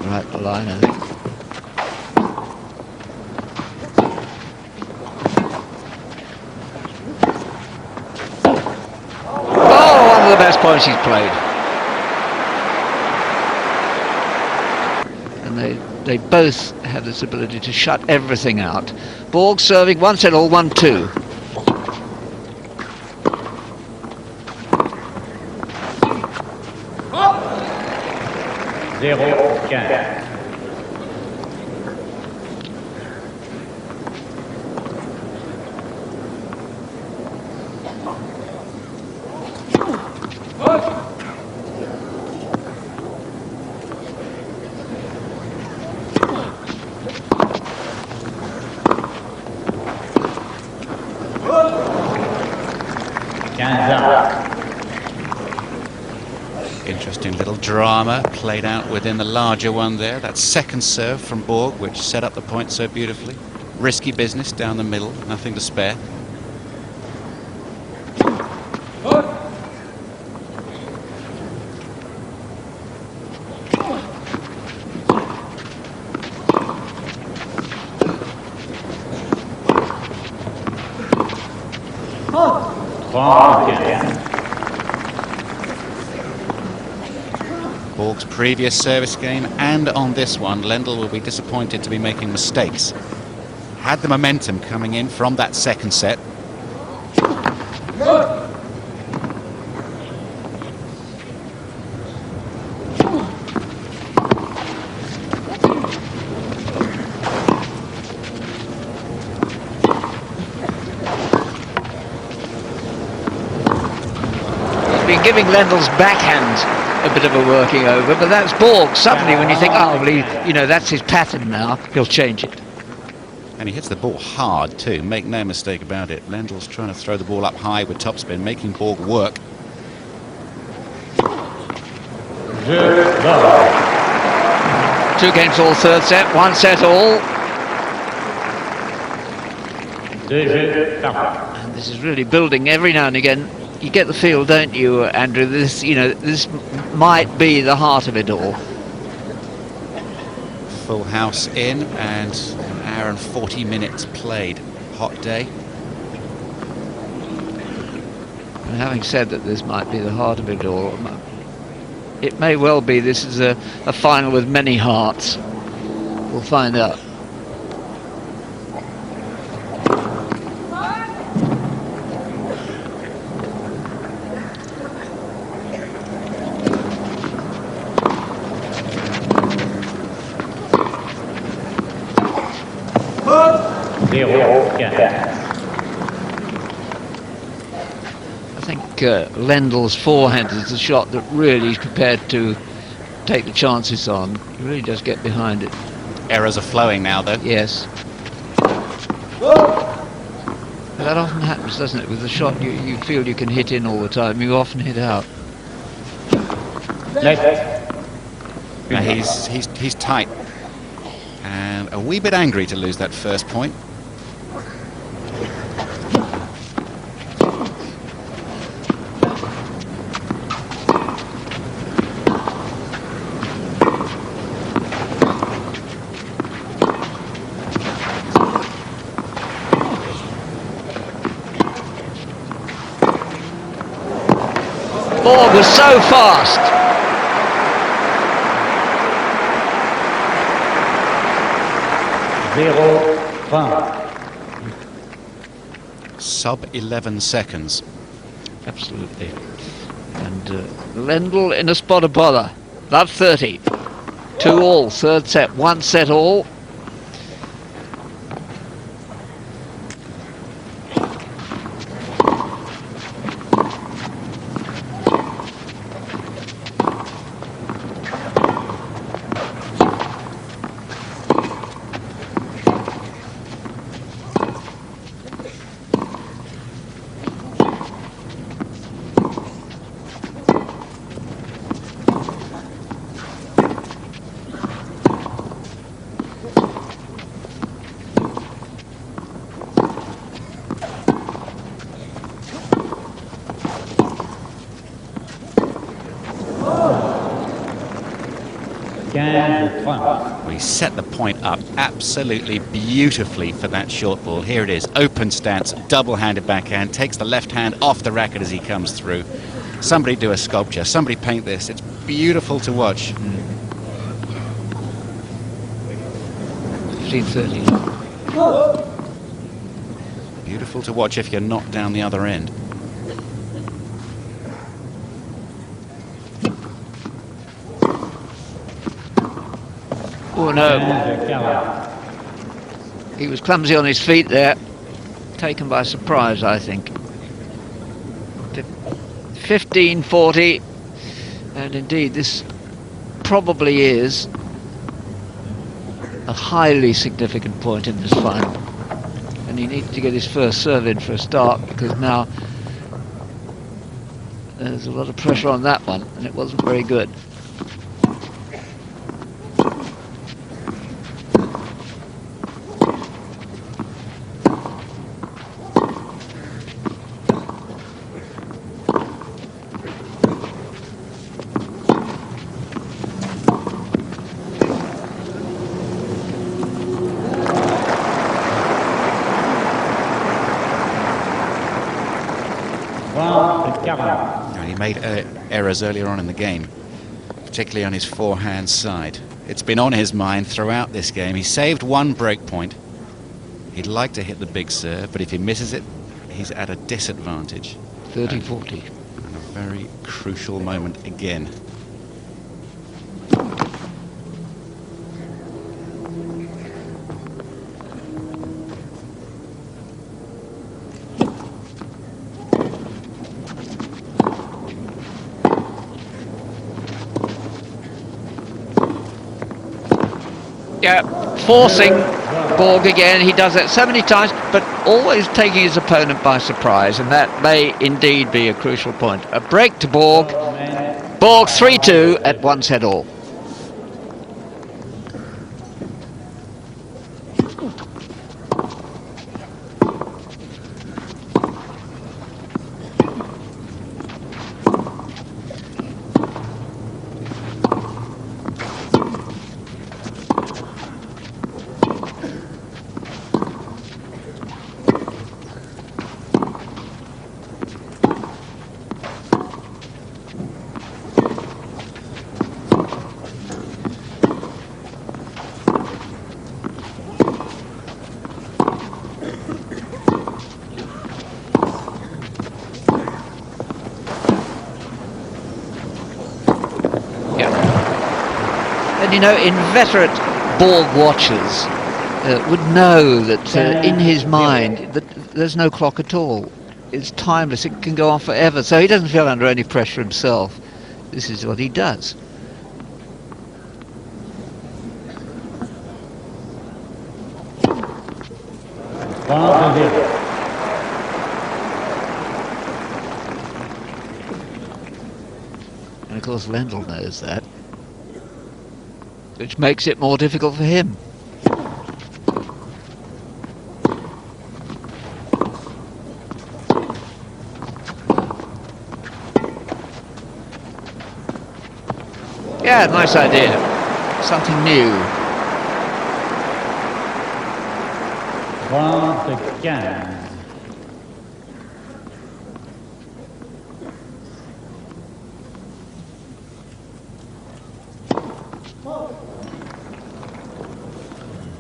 Right, the line, I think. Oh, one of the best points he's played. And they both have this ability to shut everything out. Borg serving 1-all, 1-2. Zéro, 15. Interesting little drama played out within the larger one there. That second serve from Borg, which set up the point so beautifully. Risky business down the middle, nothing to spare. Borg's previous service game and on this one, Lendl will be disappointed to be making mistakes. Had the momentum coming in from that second set. Been giving Lendl's backhand a bit of a working over, but that's Borg. Suddenly when you think, oh, well, you know, that's his pattern now, he'll change it. And he hits the ball hard too, make no mistake about it. Lendl's trying to throw the ball up high with topspin, making Borg work. 2 games all, third set, 1-all. And this is really building every now and again. You get the feel, don't you, Andrew? This, you know, this might be the heart of it all. Full house in and an hour and 40 minutes played. Hot day. And having said that this might be the heart of it all, it may well be this is a final with many hearts. We'll find out. I think Lendl's forehand is the shot that really is prepared to take the chances on. He really does get behind it. Errors are flowing now, though. Yes. That often happens, doesn't it? With the shot you feel you can hit in all the time, you often hit out. Now he's tight and a wee bit angry to lose that first point. Borg was so fast. Sub 11 seconds. Absolutely. And Lendl in a spot of bother. Love 30. 2-all, third set, 1-set-all. We set the point up absolutely beautifully for that short ball. Here it is, open stance, double-handed backhand, takes the left hand off the racket as he comes through. Somebody do a sculpture, somebody paint this. It's beautiful to watch. 15-30. Beautiful to watch if you're not down the other end. Oh no, he was clumsy on his feet there, taken by surprise I think. 15-40, and indeed this probably is a highly significant point in this final, and he needs to get his first serve in for a start, because now there's a lot of pressure on that one and it wasn't very good. And he made errors earlier on in the game, particularly on his forehand side. It's been on his mind throughout this game. He saved one break point. He'd like to hit the big serve, but if he misses it, he's at a disadvantage. 30-40. And a very crucial moment again. Yeah, forcing Borg again. He does that so many times, but always taking his opponent by surprise, and that may indeed be a crucial point. A break to Borg. Borg 3-2 at 1-set-all. And you know, inveterate Borg watchers would know that in his mind that there's no clock at all. It's timeless, it can go on forever, so he doesn't feel under any pressure himself. This is what he does. And of course Lendl knows that, which makes it more difficult for him. Yeah, nice idea. Something new. Point again.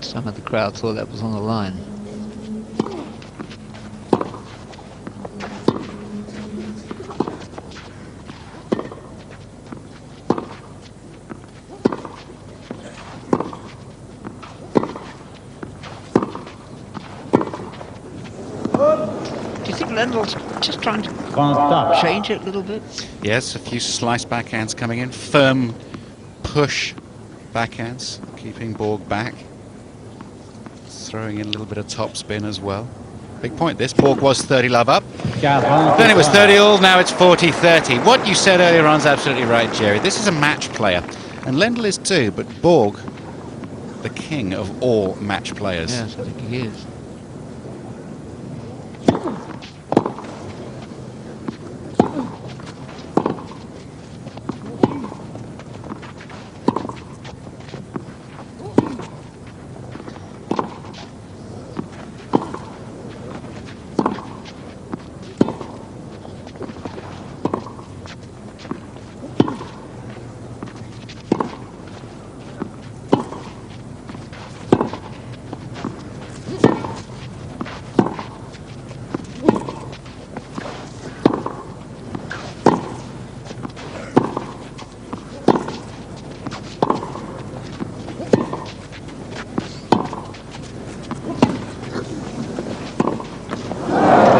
Some of the crowd thought that was on the line. Lendl's just trying to Contact. change it a little bit. Yes, a few slice backhands coming in. Firm push backhands, keeping Borg back. Throwing in a little bit of top spin as well. Big point this. Borg was 30 love up. Then it was 30 all, now it's 40-30. What you said earlier on is absolutely right, Jerry. This is a match player. And Lendl is too, but Borg, the king of all match players. Yes, I think he is.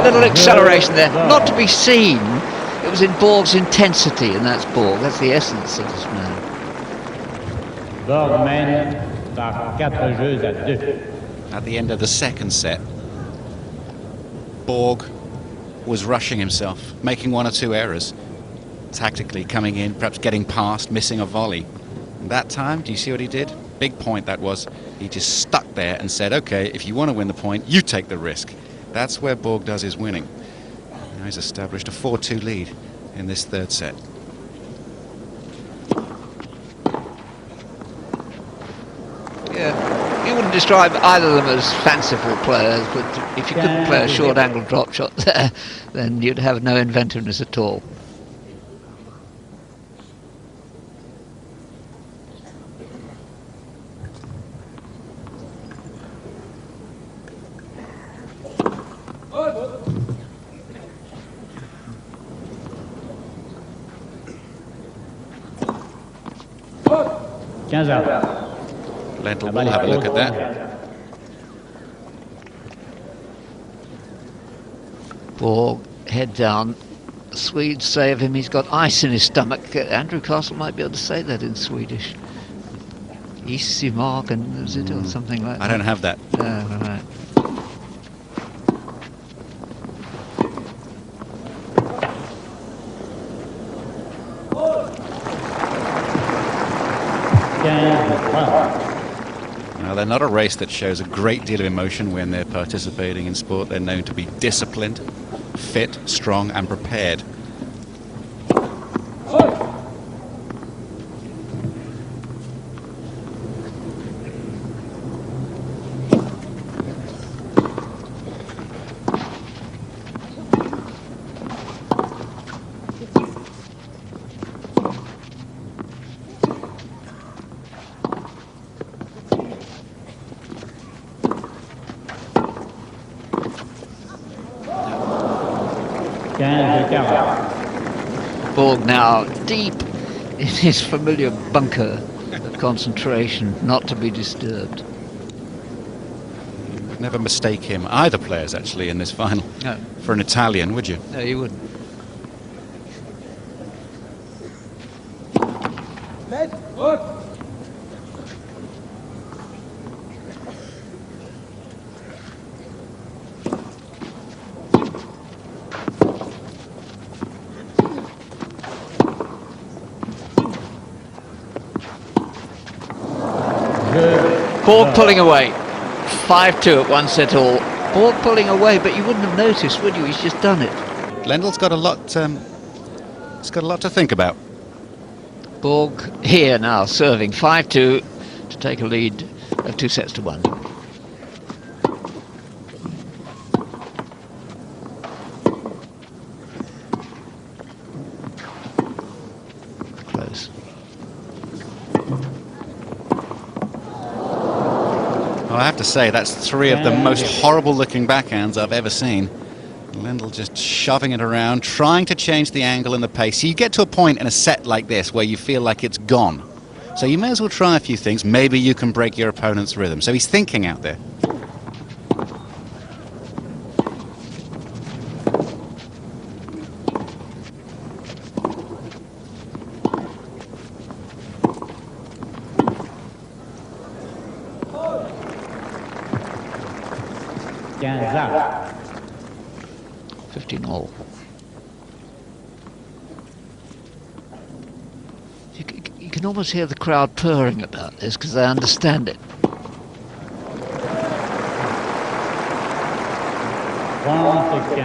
Little acceleration there, not to be seen. It was in Borg's intensity, and that's Borg. That's the essence of this man. Borg mène par 4 jeux à 2. At the end of the second set, Borg was rushing himself, making one or two errors. Tactically coming in, perhaps getting past, missing a volley. And that time, do you see what he did? Big point that was. He just stuck there and said, okay, if you want to win the point, you take the risk. That's where Borg does his winning. Now he's established a 4-2 lead in this third set. Yeah, you wouldn't describe either of them as fanciful players, but if you couldn't play a short angle drop shot there, then you'd have no inventiveness at all. Lendl will have a look at that. Borg, head down. Swedes say of him he's got ice in his stomach. Andrew Castle might be able to say that in Swedish. Isimagen, is it, or something like that? I don't have that. Oh, right. Now, they're not a race that shows a great deal of emotion when they're participating in sport. They're known to be disciplined, fit, strong and prepared. Borg now deep in his familiar bunker of concentration, not to be disturbed. Never mistake him, either players actually, in this final. No. For an Italian, would you? No, you wouldn't. Borg pulling away. 5-2 at 1 set all. Borg pulling away, but you wouldn't have noticed, would you? He's just done it. Lendl's got a lot. He's got a lot to think about. Borg here now, serving 5-2 to take a lead of 2 sets to 1. Close. Well, I have to say, that's 3 of the most horrible-looking backhands I've ever seen. Lendl just shoving it around, trying to change the angle and the pace. So you get to a point in a set like this where you feel like it's gone. So you may as well try a few things. Maybe you can break your opponent's rhythm. So he's thinking out there. 15 ans. 15 all. You can almost hear the crowd purring about this because they understand it. 15.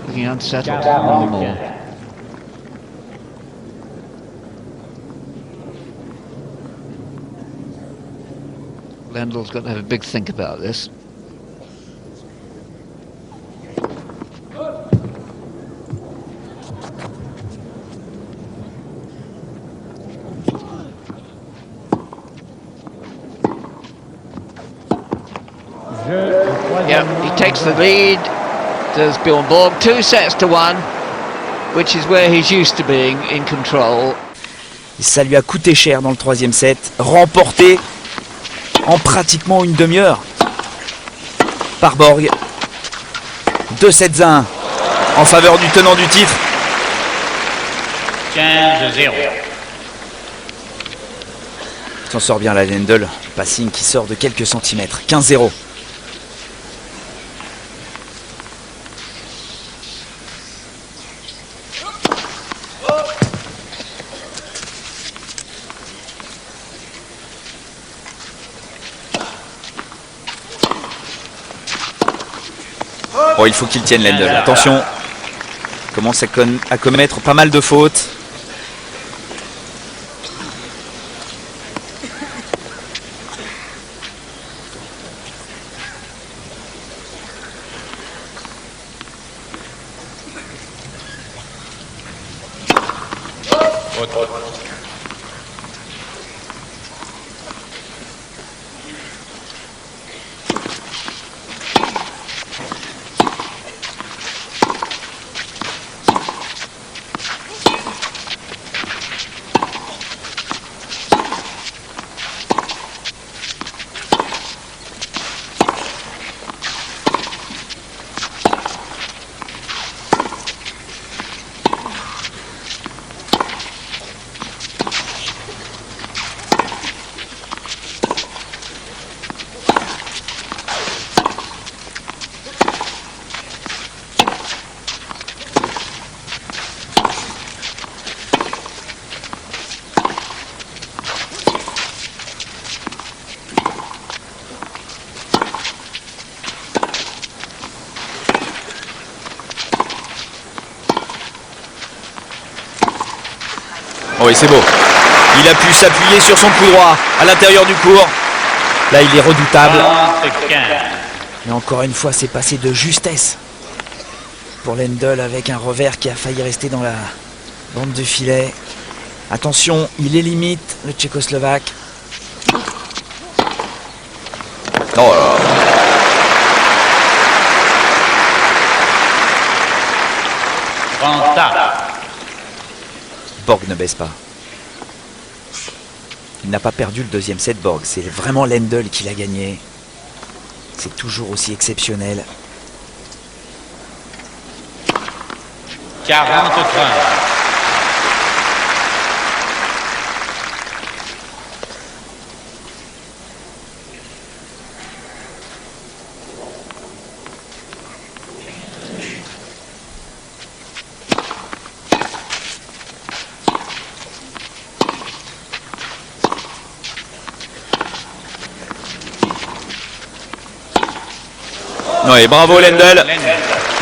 Looking unsettled. One more. Lendl's got to have a big think about this. Yeah, he takes the lead. Does Bjorn Borg 2 sets to 1, which is where he's used to being in control. Et ça lui a coûté cher dans le troisième set, remporté en pratiquement une demi-heure par Borg. 2-7-1 en faveur du tenant du titre. 15-0. S'en sort bien la Lendl, passing qui sort de quelques centimètres. 15-0. Oh, il faut qu'il tienne Lendl. Attention, il commence à commettre pas mal de fautes. Oh et c'est beau. Il a pu s'appuyer sur son coup droit à l'intérieur du court. Là, il est redoutable. Mais encore une fois, c'est passé de justesse pour Lendl avec un revers qui a failli rester dans la bande de filet. Attention, il est limite, le Tchécoslovaque. Oh là là. Borg ne baisse pas. Il n'a pas perdu le deuxième set, Borg. C'est vraiment Lendl qui l'a gagné. C'est toujours aussi exceptionnel. 40-30. Ouais, bravo Lendl.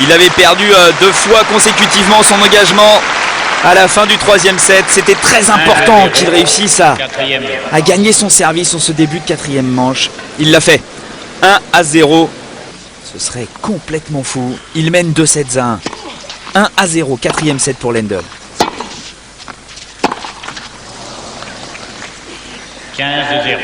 Il avait perdu 2 fois consécutivement son engagement à la fin du troisième set. C'était très important qu'il réussisse à gagner son service en ce début de quatrième manche. Il l'a fait. 1-0. Ce serait complètement fou. Il mène 2-7-1. 1-0, quatrième set pour Lendl. 15-0.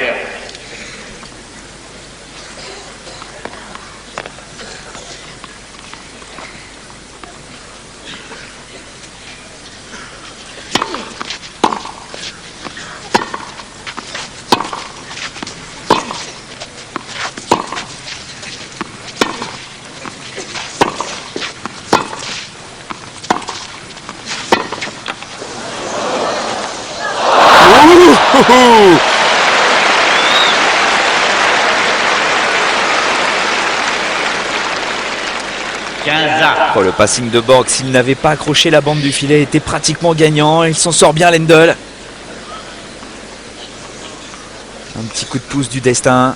Ouhou. Oh, le passing de Borg, s'il n'avait pas accroché la bande du filet, était pratiquement gagnant. Il s'en sort bien, Lendl. Un petit coup de pouce du destin.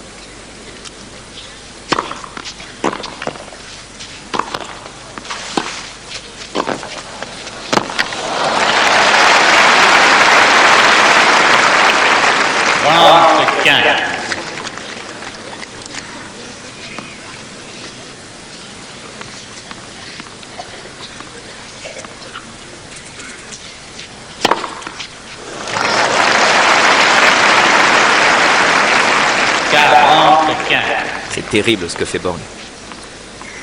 C'est terrible ce que fait Borg.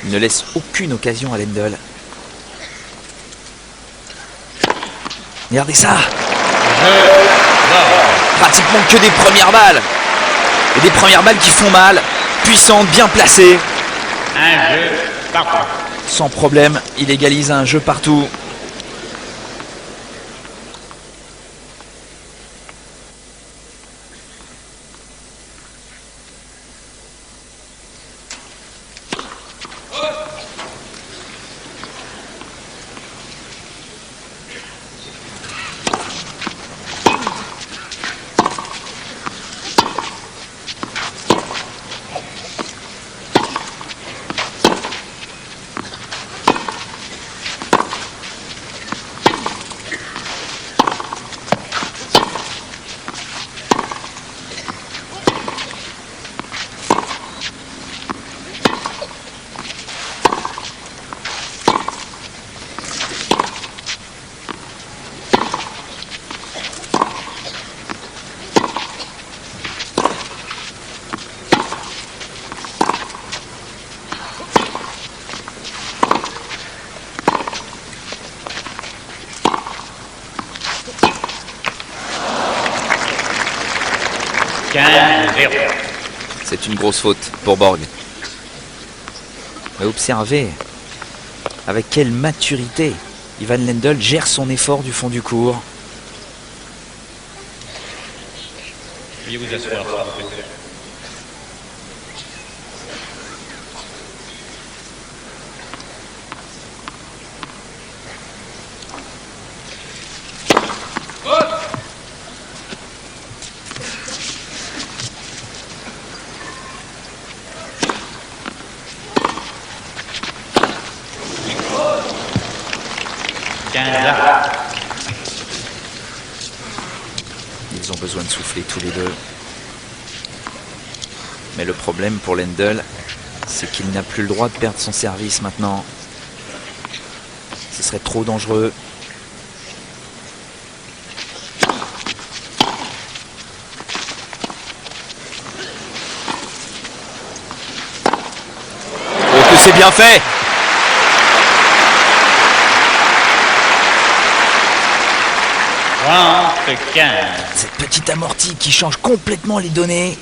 Il ne laisse aucune occasion à Lendl. Regardez ça! Pratiquement que des premières balles. Et des premières balles qui font mal. Puissantes, bien placées. Un jeu partout. Sans problème, il égalise un jeu partout. C'est une grosse faute pour Borg. Mais observez avec quelle maturité Ivan Lendl gère son effort du fond du court. Veuillez vous asseoir, s'il vous plaît. Ils ont besoin de souffler tous les deux. Mais le problème pour Lendl, c'est qu'il n'a plus le droit de perdre son service maintenant. Ce serait trop dangereux. Oh, que c'est bien fait! Cette petite amortie qui change complètement les données.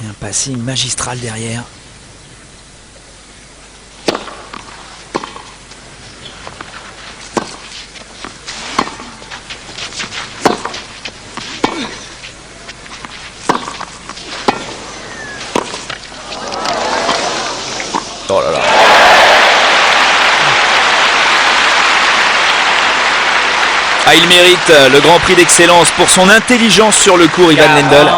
Et un passing magistral derrière. Oh là là. Ah, il mérite le Grand Prix d'excellence pour son intelligence sur le court, Ivan Lendl.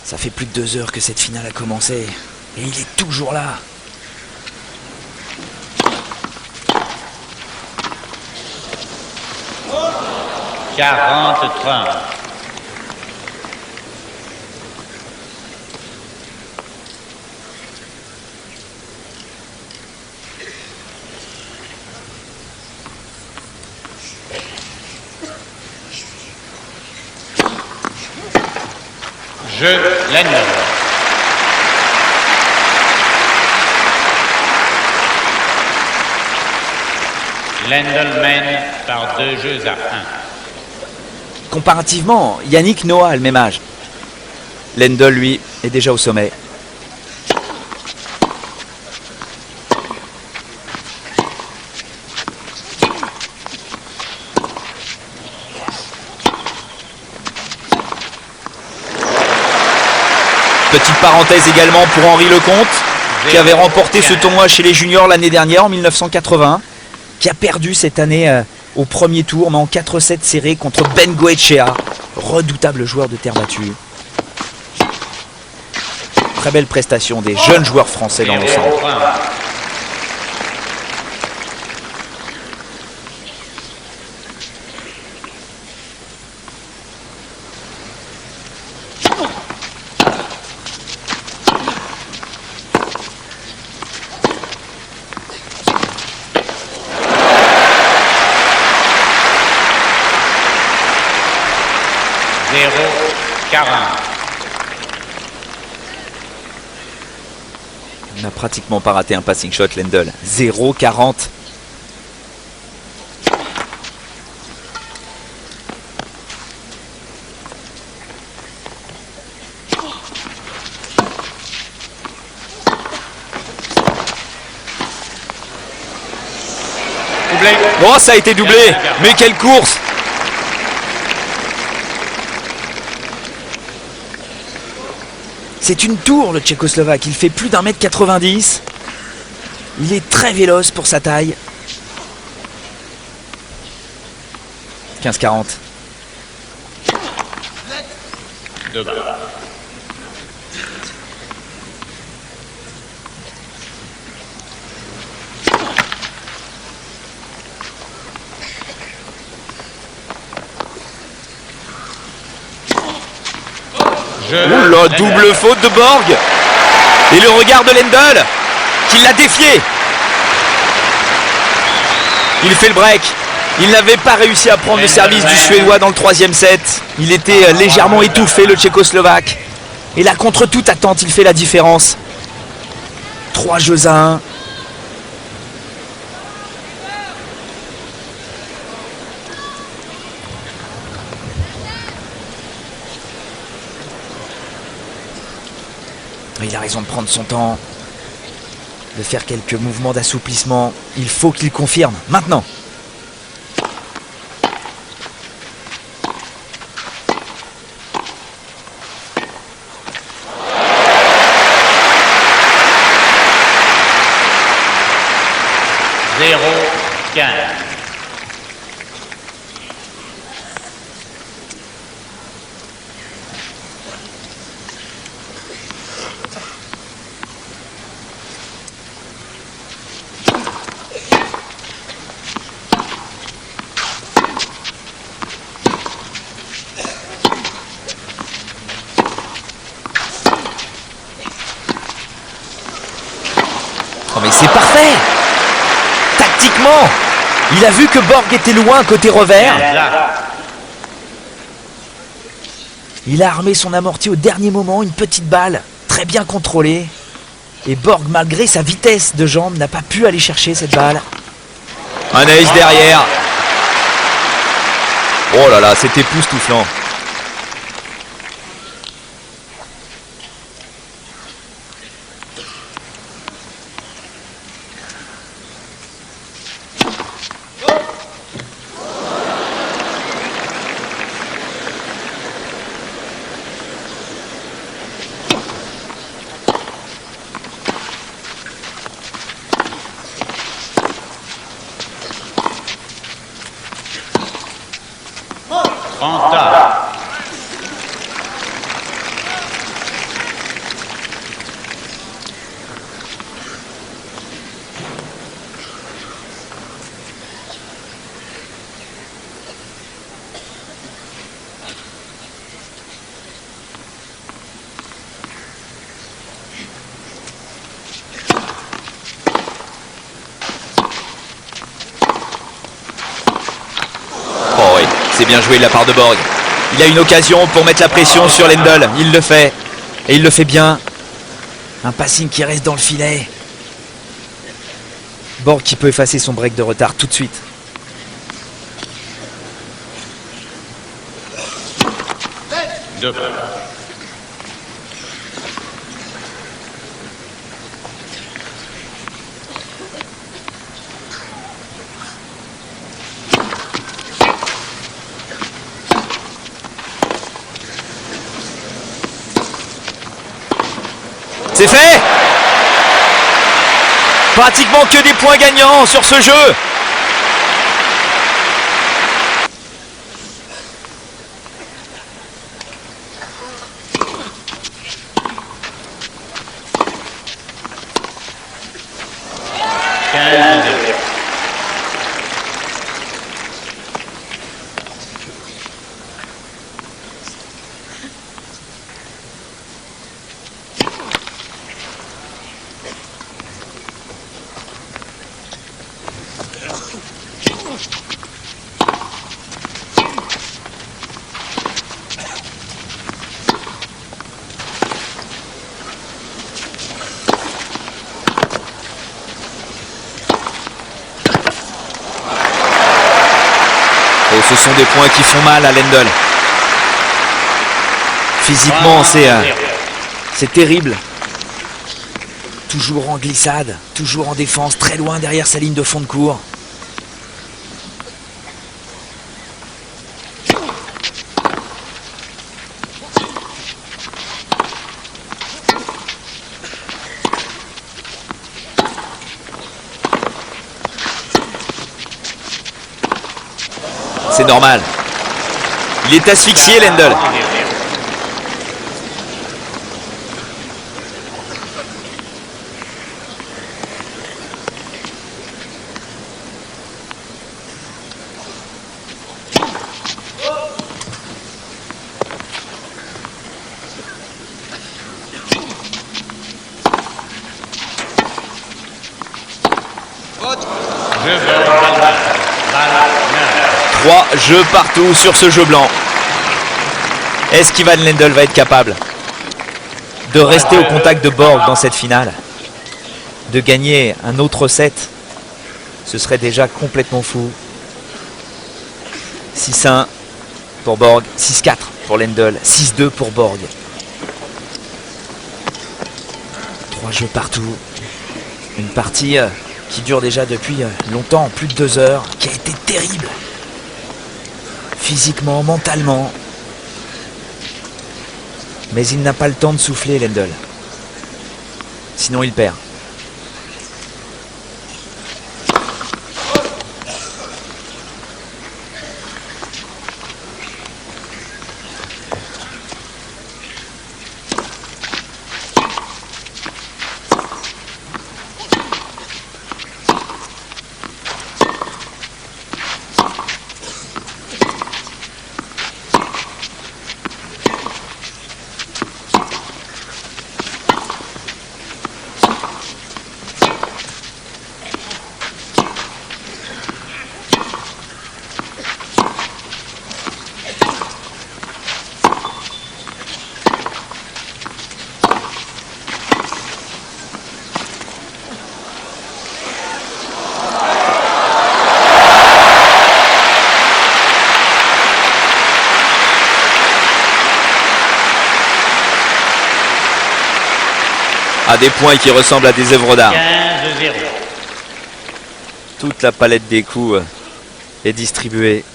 Ça fait plus de 2 heures que cette finale a commencé. Et il est toujours là. Jeu Lendl. Lendl mène par 2 jeux à 1. Comparativement, Yannick Noah a le même âge. Lendl, lui, est déjà au sommet. Petite parenthèse également pour Henri Lecomte, qui avait remporté ce tournoi chez les juniors l'année dernière en 1980, qui a perdu cette année au premier tour, mais en 4-7 serré contre Ben Goetchea, redoutable joueur de terre battue. Très belle prestation des jeunes joueurs français dans l'ensemble. Il n'a pratiquement pas raté un passing shot, Lendl. 0,40. Oh, ça a été doublé. Mais quelle course! C'est une tour, le Tchécoslovaque. Il fait plus d'1m90. Il est très véloce pour sa taille. 15-40. Oula, double faute de Borg. Et le regard de Lendl, qui l'a défié. Il fait le break. Il n'avait pas réussi à prendre le service du Suédois dans le troisième set. Il était légèrement étouffé, le Tchécoslovaque. Et là, contre toute attente, il fait la différence. 3 jeux à 1. Il a raison de prendre son temps, de faire quelques mouvements d'assouplissement. Il faut qu'il confirme, maintenant. Oh mais c'est parfait! Tactiquement, il a vu que Borg était loin côté revers. Il a armé son amorti au dernier moment, une petite balle très bien contrôlée. Et Borg, malgré sa vitesse de jambe, n'a pas pu aller chercher cette balle. Un ace derrière. Oh là là, c'était époustouflant. C'est bien joué de la part de Borg. Il a une occasion pour mettre la pression sur Lendl. Il le fait. Et il le fait bien. Un passing qui reste dans le filet. Borg qui peut effacer son break de retard tout de suite. C'est fait. Pratiquement que des points gagnants sur ce jeu. Oh, ce sont des points qui font mal à Lendl. Physiquement, c'est terrible. Toujours en glissade, toujours en défense, très loin derrière sa ligne de fond de court. C'est normal. Il est asphyxié, Lendl. Trois jeux partout sur ce jeu blanc. Est-ce qu'Ivan Lendl va être capable de rester au contact de Borg dans cette finale? De gagner un autre set? Ce serait déjà complètement fou. 6-1 pour Borg, 6-4 pour Lendl, 6-2 pour Borg. 3 jeux partout. Une partie qui dure déjà depuis longtemps, plus de 2 heures, qui a été terrible. Physiquement, mentalement. Mais il n'a pas le temps de souffler, Lendl. Sinon il perd. À des points qui ressemblent à des œuvres d'art. Toute la palette des coups est distribuée.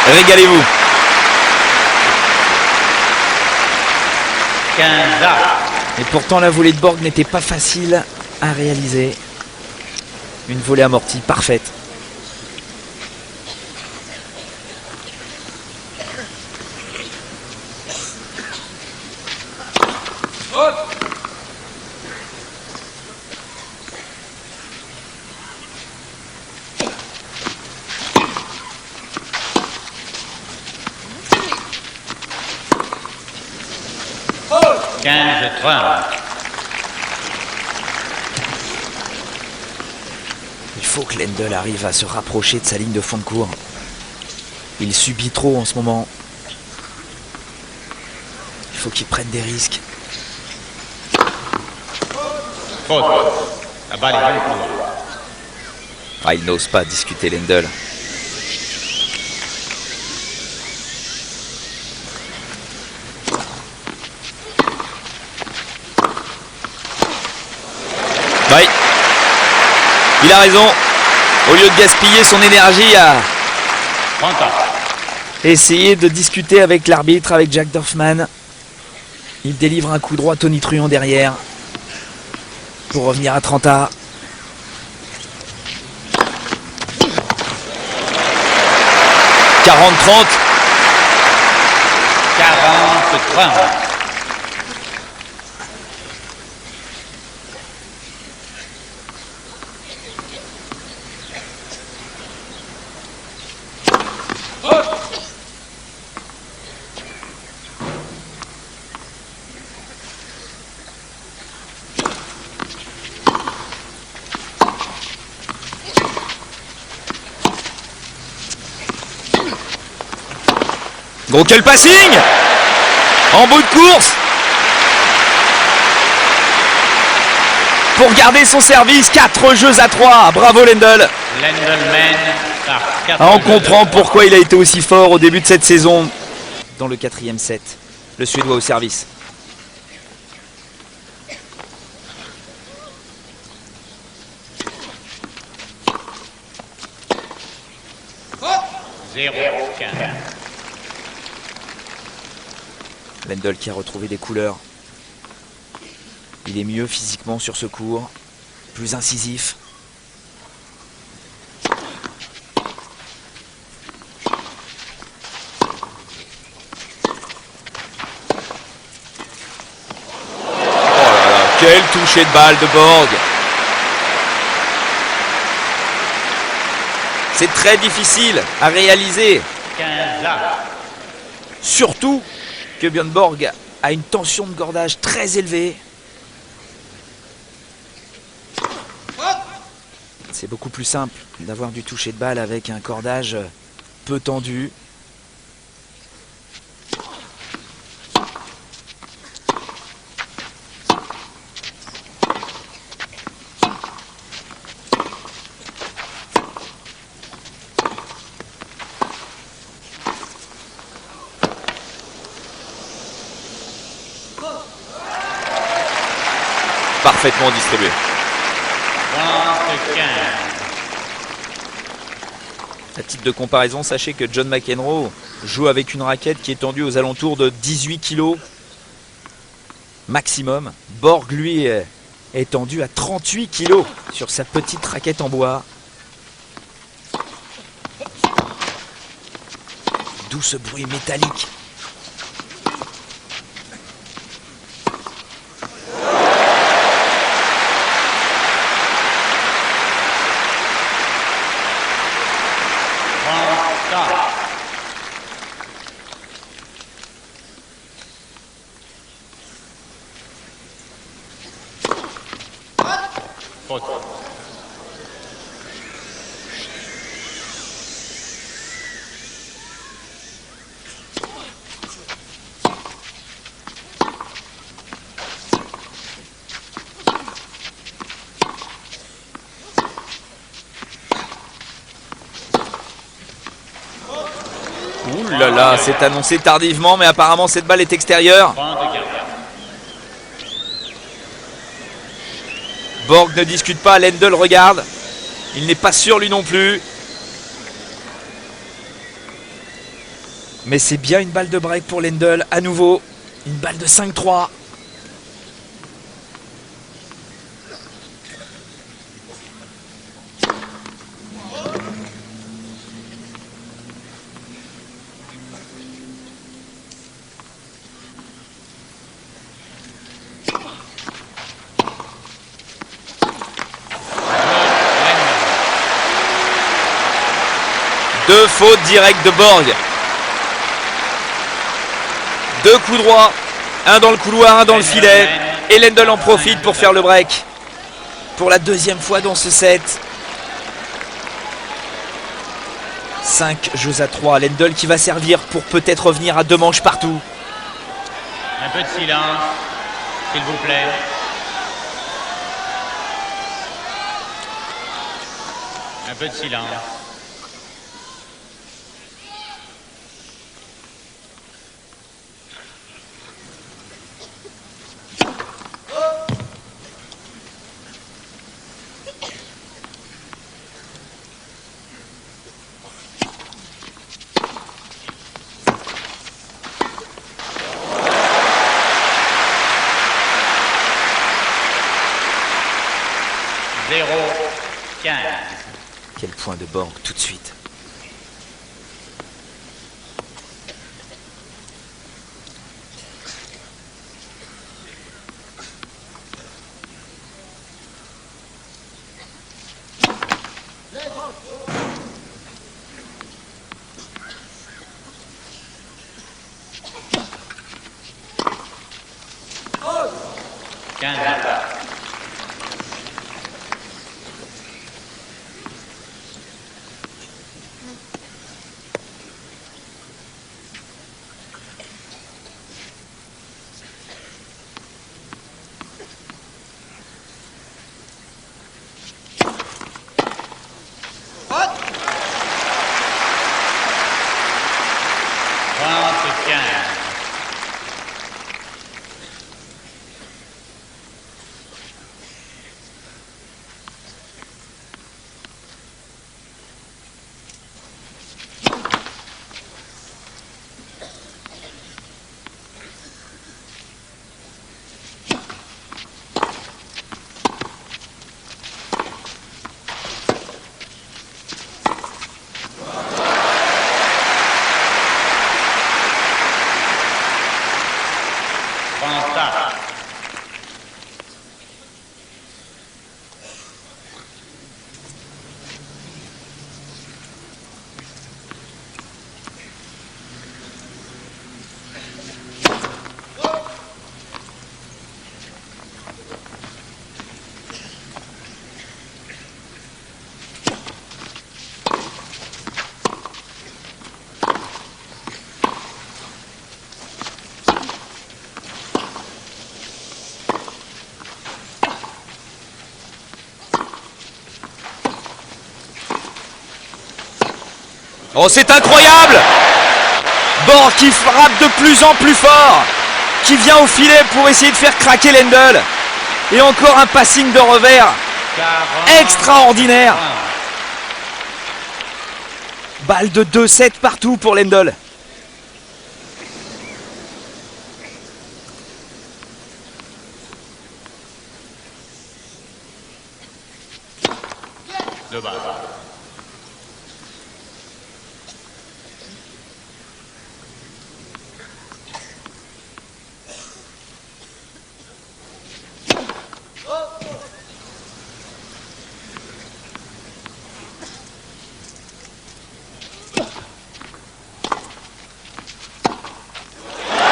Régalez-vous. 15 Et pourtant la volée de Borg n'était pas facile à réaliser. Une volée amortie parfaite. faut que Lendl arrive à se rapprocher de sa ligne de fond de cours. Il subit trop en ce moment. Il faut qu'il prenne des risques. Faute. La balle est dans le couloir. Ah, il n'ose pas discuter Lendl. Oui, il a raison. Au lieu de gaspiller son énergie à essayer de discuter avec l'arbitre, avec Jack Dorfman, il délivre un coup droit tonitruant derrière pour revenir à 30A. « 40-30 ». 40-30. Gros quel passing en bout de course pour garder son service. 4 jeux à 3. Bravo Lendl. On comprend pourquoi il a été aussi fort au début de cette saison. Dans le 4e set, le Suédois au service. Lendl qui a retrouvé des couleurs. Il est mieux physiquement sur ce court, plus incisif. Oh là là, quel toucher de balle de Borg. C'est très difficile à réaliser. Surtout que Bjorn Borg a une tension de cordage très élevée. C'est beaucoup plus simple d'avoir du toucher de balle avec un cordage peu tendu. Parfaitement distribué. À titre de comparaison, sachez que John McEnroe joue avec une raquette qui est tendue aux alentours de 18 kg maximum. Borg, lui, est tendu à 38 kg sur sa petite raquette en bois. D'où ce bruit métallique. Ouh là là, c'est annoncé tardivement, mais apparemment cette balle est extérieure. Borg ne discute pas, Lendl regarde. Il n'est pas sûr lui non plus. Mais c'est bien une balle de break pour Lendl, à nouveau. Une balle de 5-3. Deux fautes directes de Borg. Deux coups droits. Un dans le couloir, un dans le filet. Et Lendl en profite pour faire le break. Pour la deuxième fois dans ce set. 5 jeux à 3. Lendl qui va servir pour peut-être revenir à 2 manches partout. Un peu de silence, s'il vous plaît. Un peu de silence. Quel point de Borg tout de suite. Oh, c'est incroyable! Borg qui frappe de plus en plus fort, qui vient au filet pour essayer de faire craquer Lendl. Et encore un passing de revers extraordinaire. Balle de 2-7 partout pour Lendl. De balle.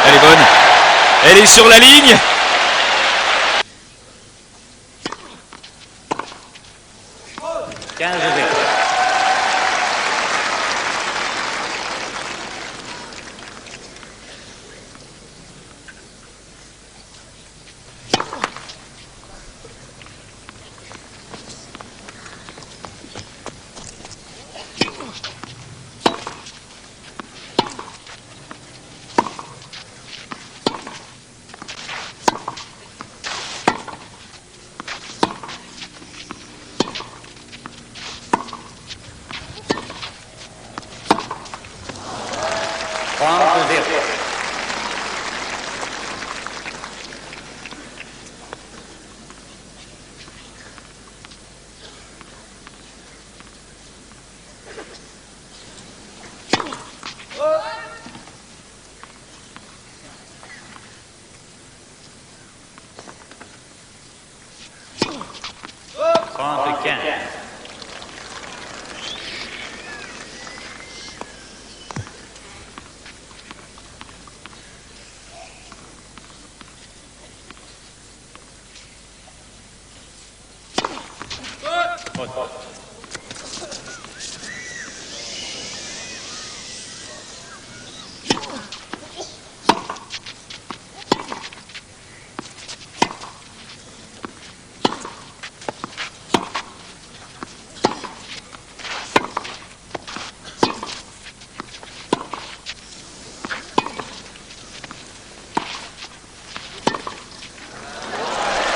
Elle est bonne. Elle est sur la ligne.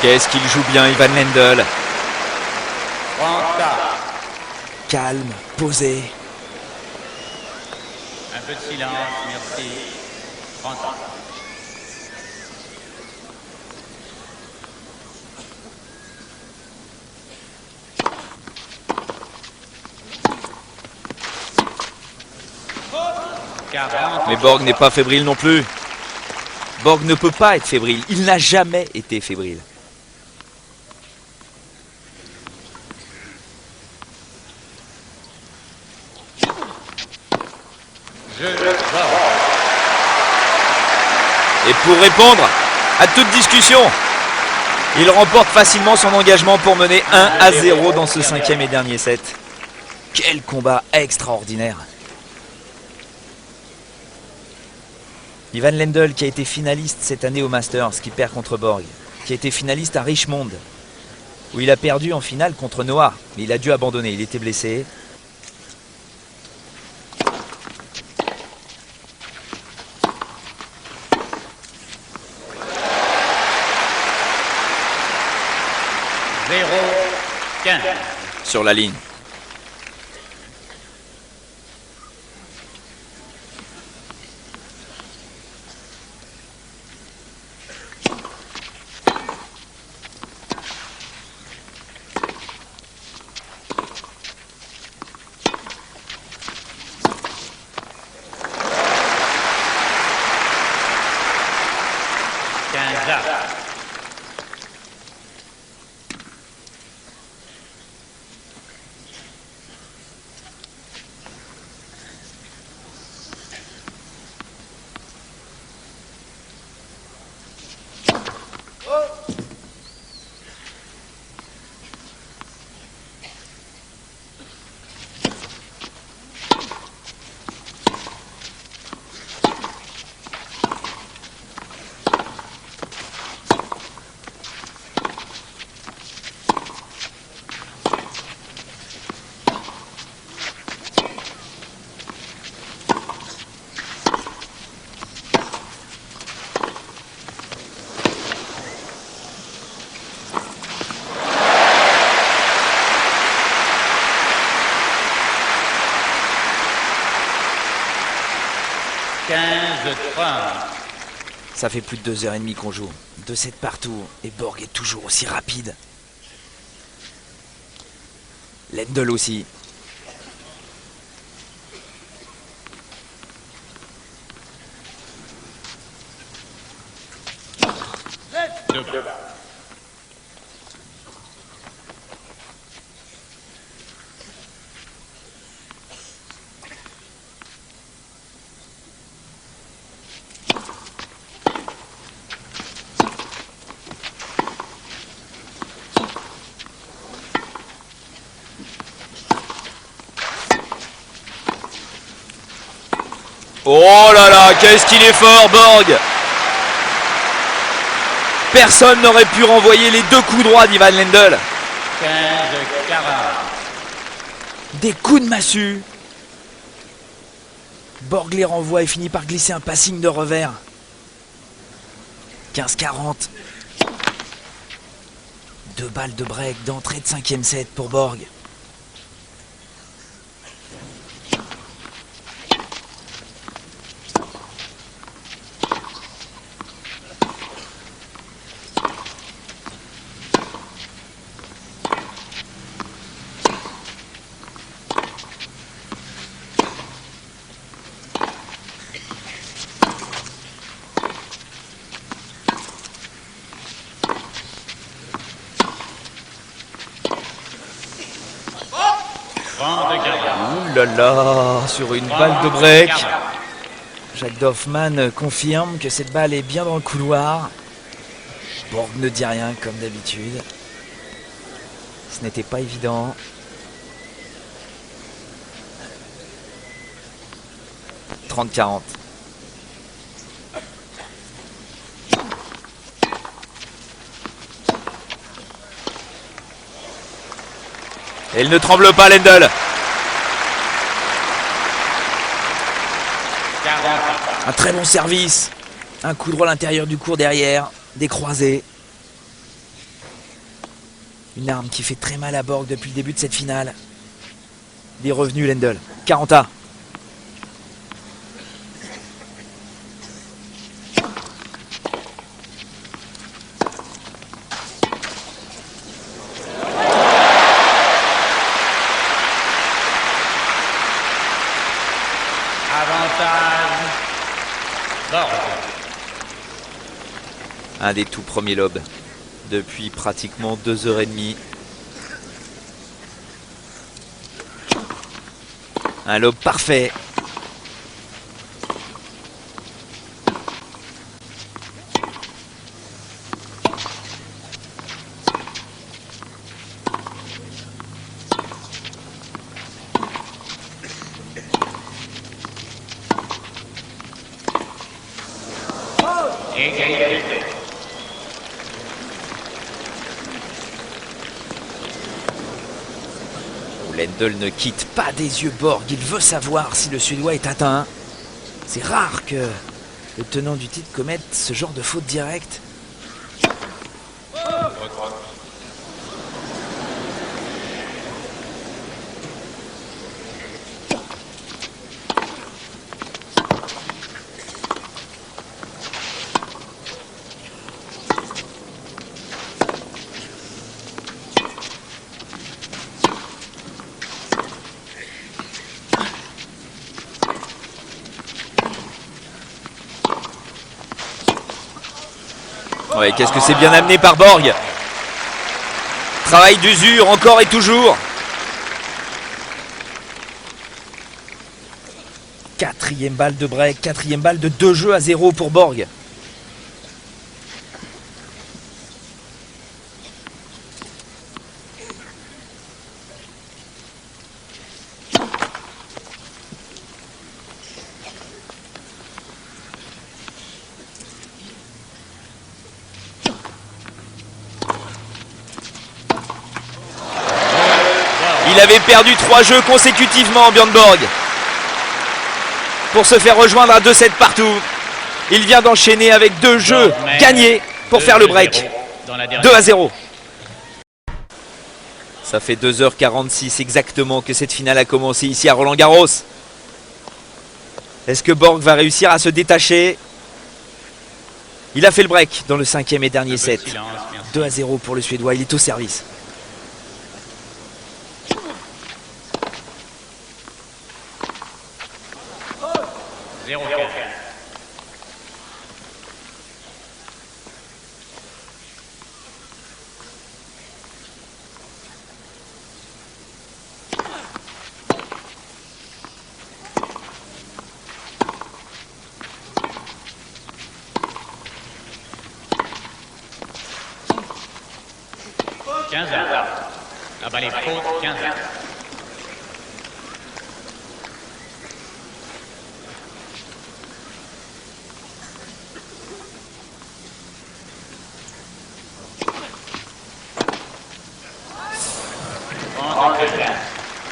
Qu'est-ce qu'il joue bien, Ivan Lendl. 34. Calme, posé. Un peu de silence, merci. 30 ans. Mais Borg n'est pas fébrile non plus. Borg ne peut pas être fébrile. Il n'a jamais été fébrile. Et pour répondre à toute discussion, il remporte facilement son engagement pour mener 1-0 dans ce 5e et dernier set. Quel combat extraordinaire! Ivan Lendl, qui a été finaliste cette année au Masters, qui perd contre Borg, qui a été finaliste à Richmond, où il a perdu en finale contre Noah, mais il a dû abandonner, il était blessé. Sur la ligne. Ça fait plus de 2h30 qu'on joue. 2-7 partout. Et Borg est toujours aussi rapide. Lendl aussi. Oh là là, qu'est-ce qu'il est fort, Borg! Personne n'aurait pu renvoyer les deux coups droits d'Ivan Lendl. 15-40. Des coups de massue. Borg les renvoie et finit par glisser un passing de revers. 15-40. 2 balles de break d'entrée de 5e set pour Borg. Ouh là là, sur une balle de break. Jacques Doffmann confirme que cette balle est bien dans le couloir. Borg ne dit rien comme d'habitude. Ce n'était pas évident. « 30-40. » Et il ne tremble pas, Lendl. Un très bon service. Un coup droit à l'intérieur du court derrière. Des croisés. Une arme qui fait très mal à Borg depuis le début de cette finale. Il est revenu, Lendl. 40A. Avantage. Borg. Un des tout premiers lobes. Depuis pratiquement 2h30. Un lob parfait. Égalité. Lendl ne quitte pas des yeux Borg. Il veut savoir si le Suédois est atteint. C'est rare que le tenant du titre commette ce genre de faute directe. Ouais, qu'est-ce que c'est bien amené par Borg. Travail d'usure encore et toujours. Quatrième balle de break, quatrième balle de 2-0 pour Borg. Il avait perdu 3 jeux consécutivement, Bjorn Borg. Pour se faire rejoindre à 2-7 partout. Il vient d'enchaîner avec 2 jeux gagnés pour faire le break. 2-0. Ça fait 2h46 exactement que cette finale a commencé ici à Roland Garros. Est-ce que Borg va réussir à se détacher? Il a fait le break dans le 5e et dernier set. 2-0 pour le Suédois, il est au service. La balle est faute, 15 ans.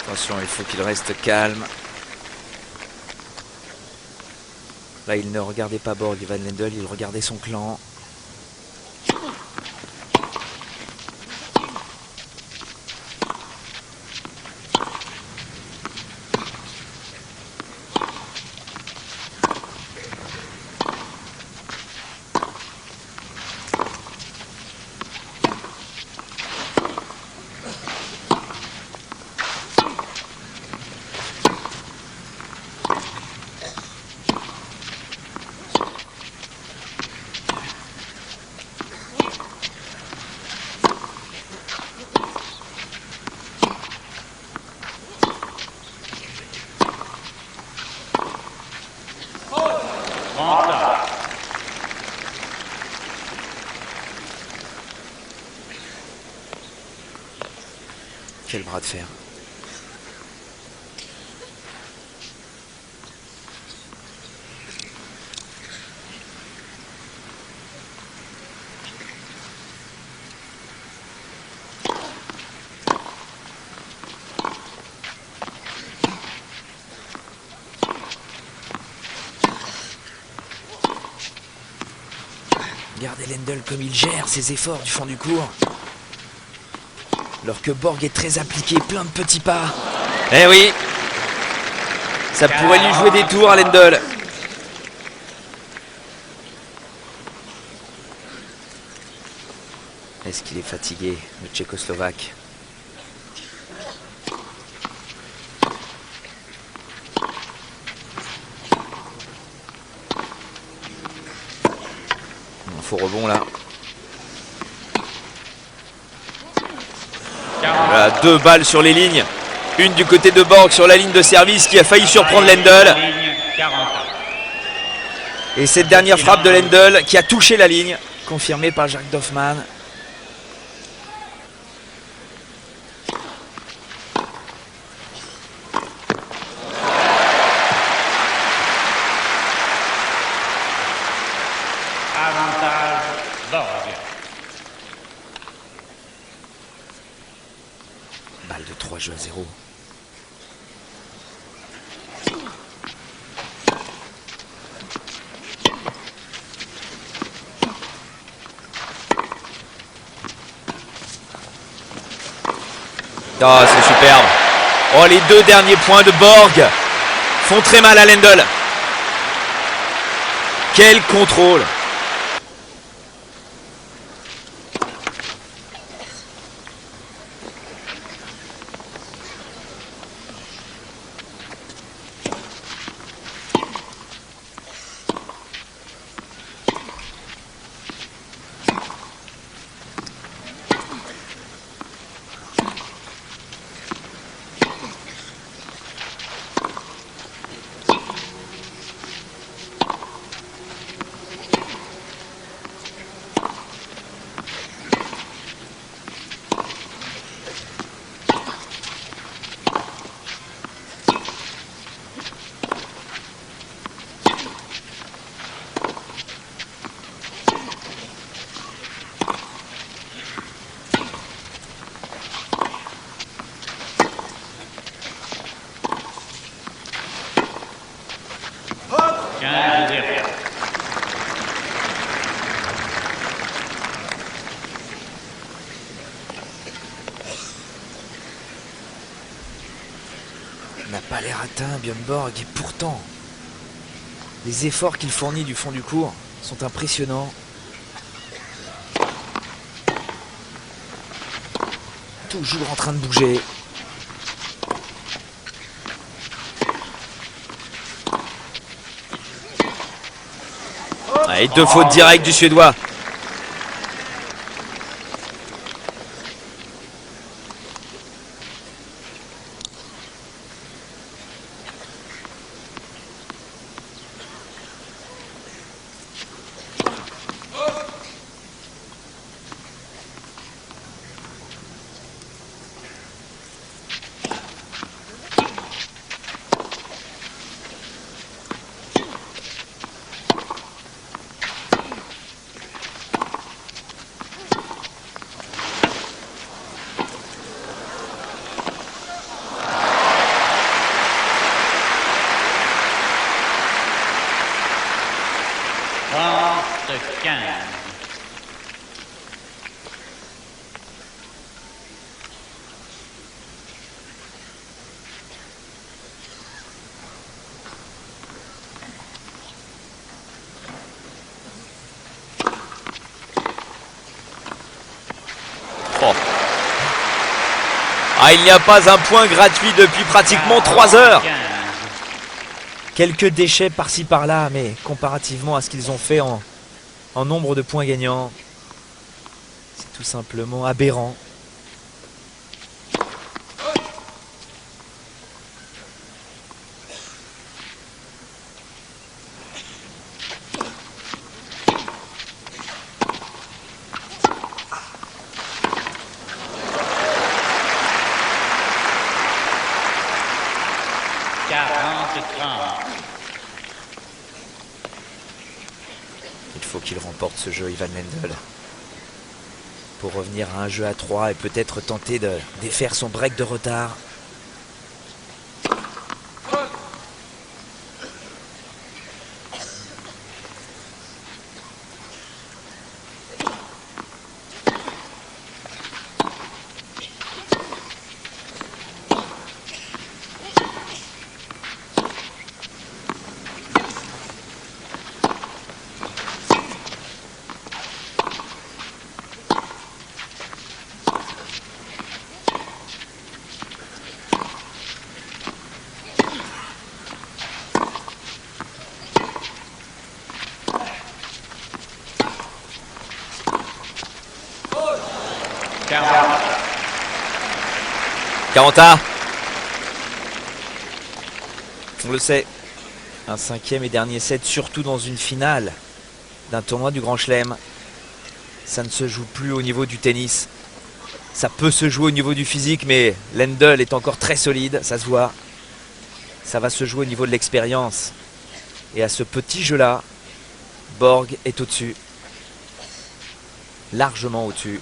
Attention, il faut qu'il reste calme. Là, il ne regardait pas Borg, Ivan Lendl, il regardait son clan. Quel bras de fer. Regardez Lendl comme il gère ses efforts du fond du court. Alors que Borg est très appliqué, plein de petits pas. Eh oui, ça pourrait lui jouer des tours à Lendl. Est-ce qu'il est fatigué, le Tchécoslovaque? Faux rebond là. Voilà, 2 balles sur les lignes. Une du côté de Borg sur la ligne de service qui a failli surprendre Lendl. Et cette dernière frappe de Lendl qui a touché la ligne, confirmée par Jacques Doffmann. Balle de 3 jeux à 0. Oh, c'est superbe. Oh, les 2 derniers points de Borg font très mal à Lendl. Quel contrôle. N'a pas l'air atteint, Bjorn Borg, et pourtant, les efforts qu'il fournit du fond du court sont impressionnants. Toujours en train de bouger. Et 2 fautes directes du Suédois. Oh. Ah, il n'y a pas un point gratuit depuis pratiquement 3 heures. Quelques déchets par-ci par-là, mais comparativement à ce qu'ils ont fait en nombre de points gagnants, c'est tout simplement aberrant. Il faut qu'il remporte ce jeu, Ivan Lendl, pour revenir à un jeu à 3 et peut-être tenter de défaire son break de retard. 40A. On le sait, un 5e et dernier set, surtout dans une finale d'un tournoi du Grand Chelem, ça ne se joue plus au niveau du tennis. Ça peut se jouer au niveau du physique, mais Lendl est encore très solide, ça se voit. Ça va se jouer au niveau de l'expérience. Et à ce petit jeu-là, Borg est au-dessus. Largement au-dessus.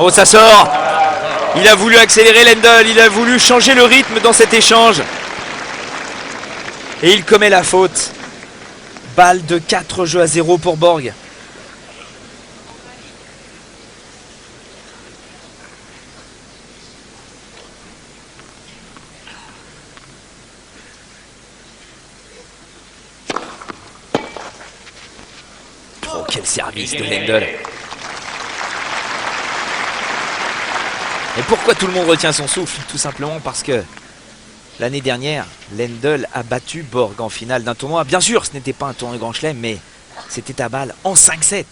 Oh, ça sort. Il a voulu accélérer Lendl, il a voulu changer le rythme dans cet échange. Et il commet la faute. Balle de 4-0 pour Borg. Oh, quel service de Lendl. Et pourquoi tout le monde retient son souffle? Tout simplement parce que l'année dernière, Lendl a battu Borg en finale d'un tournoi. Bien sûr, ce n'était pas un tournoi Grand Chelem, mais c'était à balle en 5-7.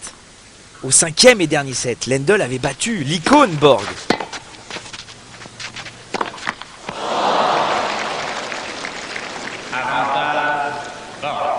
Au 5e et dernier set, Lendl avait battu l'icône Borg. Avantage, Borg.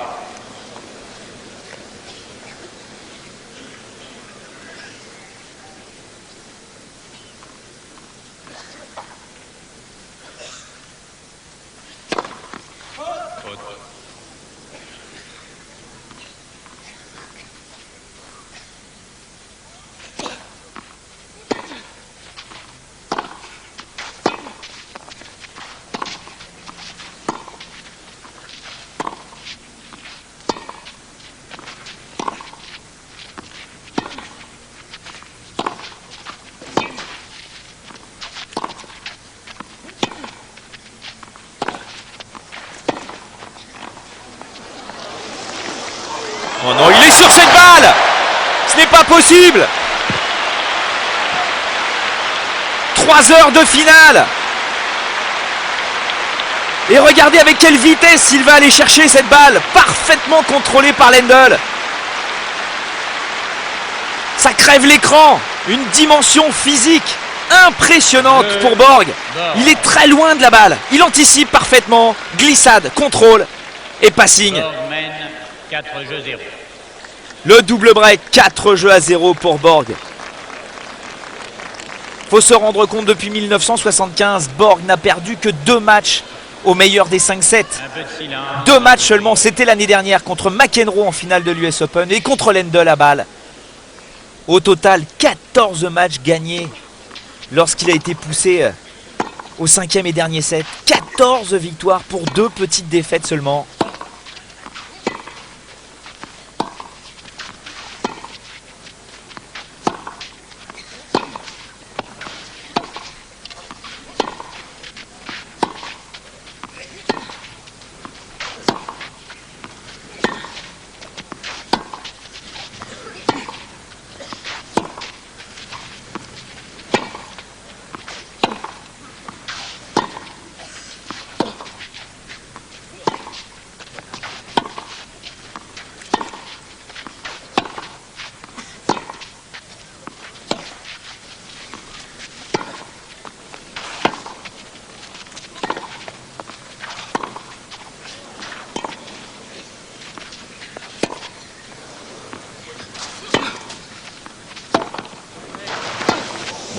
Oh non, il est sur cette balle! Ce n'est pas possible! 3 heures de finale! Et regardez avec quelle vitesse il va aller chercher cette balle, parfaitement contrôlée par Lendl. Ça crève l'écran, une dimension physique impressionnante pour Borg. Il est très loin de la balle, il anticipe parfaitement, glissade, contrôle et passing. Borg mène 4-0. Le double break, 4-0 pour Borg. Faut se rendre compte, depuis 1975, Borg n'a perdu que 2 matchs au meilleur des 5 sets. 2 matchs seulement, c'était l'année dernière contre McEnroe en finale de l'US Open et contre Lendl à balle. Au total, 14 matchs gagnés lorsqu'il a été poussé au 5e et dernier set. 14 victoires pour 2 petites défaites seulement.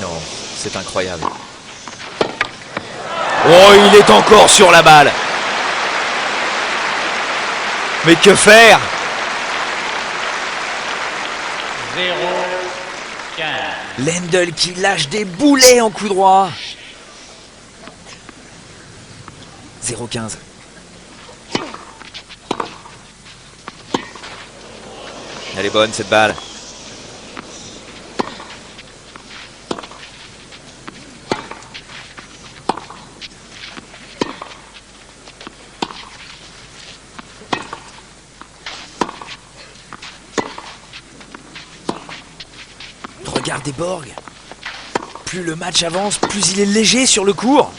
Non, c'est incroyable. Oh, il est encore sur la balle. Mais que faire? 0-15. Lendl qui lâche des boulets en coup droit. 0-15. Elle est bonne cette balle. Regardez Borg. Plus le match avance, plus il est léger sur le court.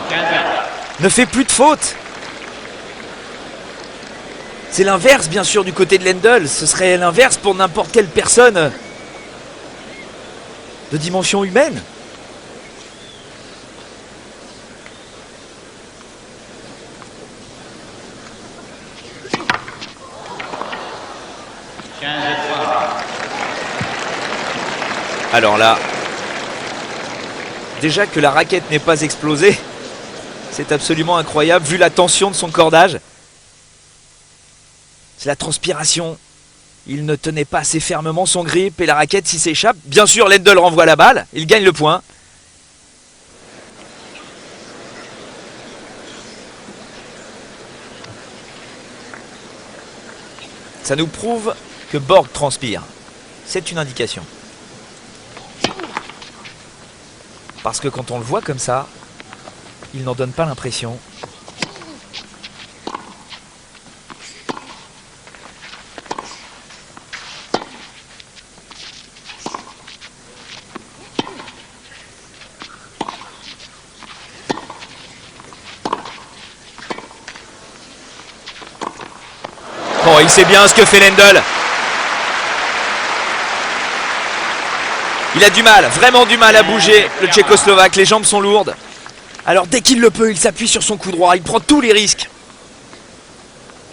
15. Ne fait plus de fautes. C'est l'inverse bien sûr du côté de Lendl. Ce serait l'inverse pour n'importe quelle personne de dimension humaine. Alors là, déjà que la raquette n'ait pas explosé, c'est absolument incroyable vu la tension de son cordage. C'est la transpiration. Il ne tenait pas assez fermement son grip et la raquette s'y s'échappe. Bien sûr, Lendl renvoie la balle. Il gagne le point. Ça nous prouve que Borg transpire. C'est une indication. Parce que quand on le voit comme ça, il n'en donne pas l'impression. Bon, il sait bien ce que fait Lendl. Il a du mal, vraiment du mal à bouger, le Tchécoslovaque. Les jambes sont lourdes. Alors dès qu'il le peut, il s'appuie sur son coup droit. Il prend tous les risques.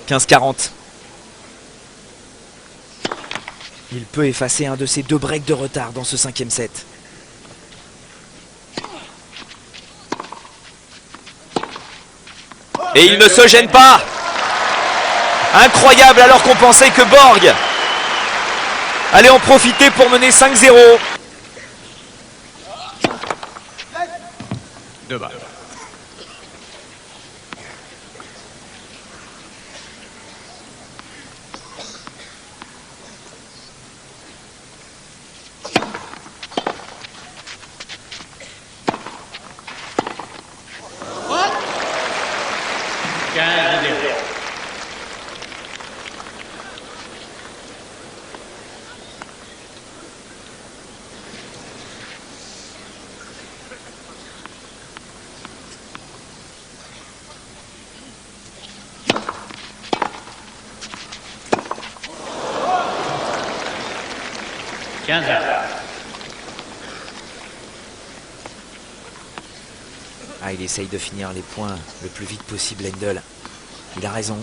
15-40. Il peut effacer un de ses 2 breaks de retard dans ce 5e set. Et il ne se gêne pas. Incroyable alors qu'on pensait que Borg allait en profiter pour mener 5-0. 2 balles. What? 15-0. Ah, il essaye de finir les points le plus vite possible, Lendl. Il a raison.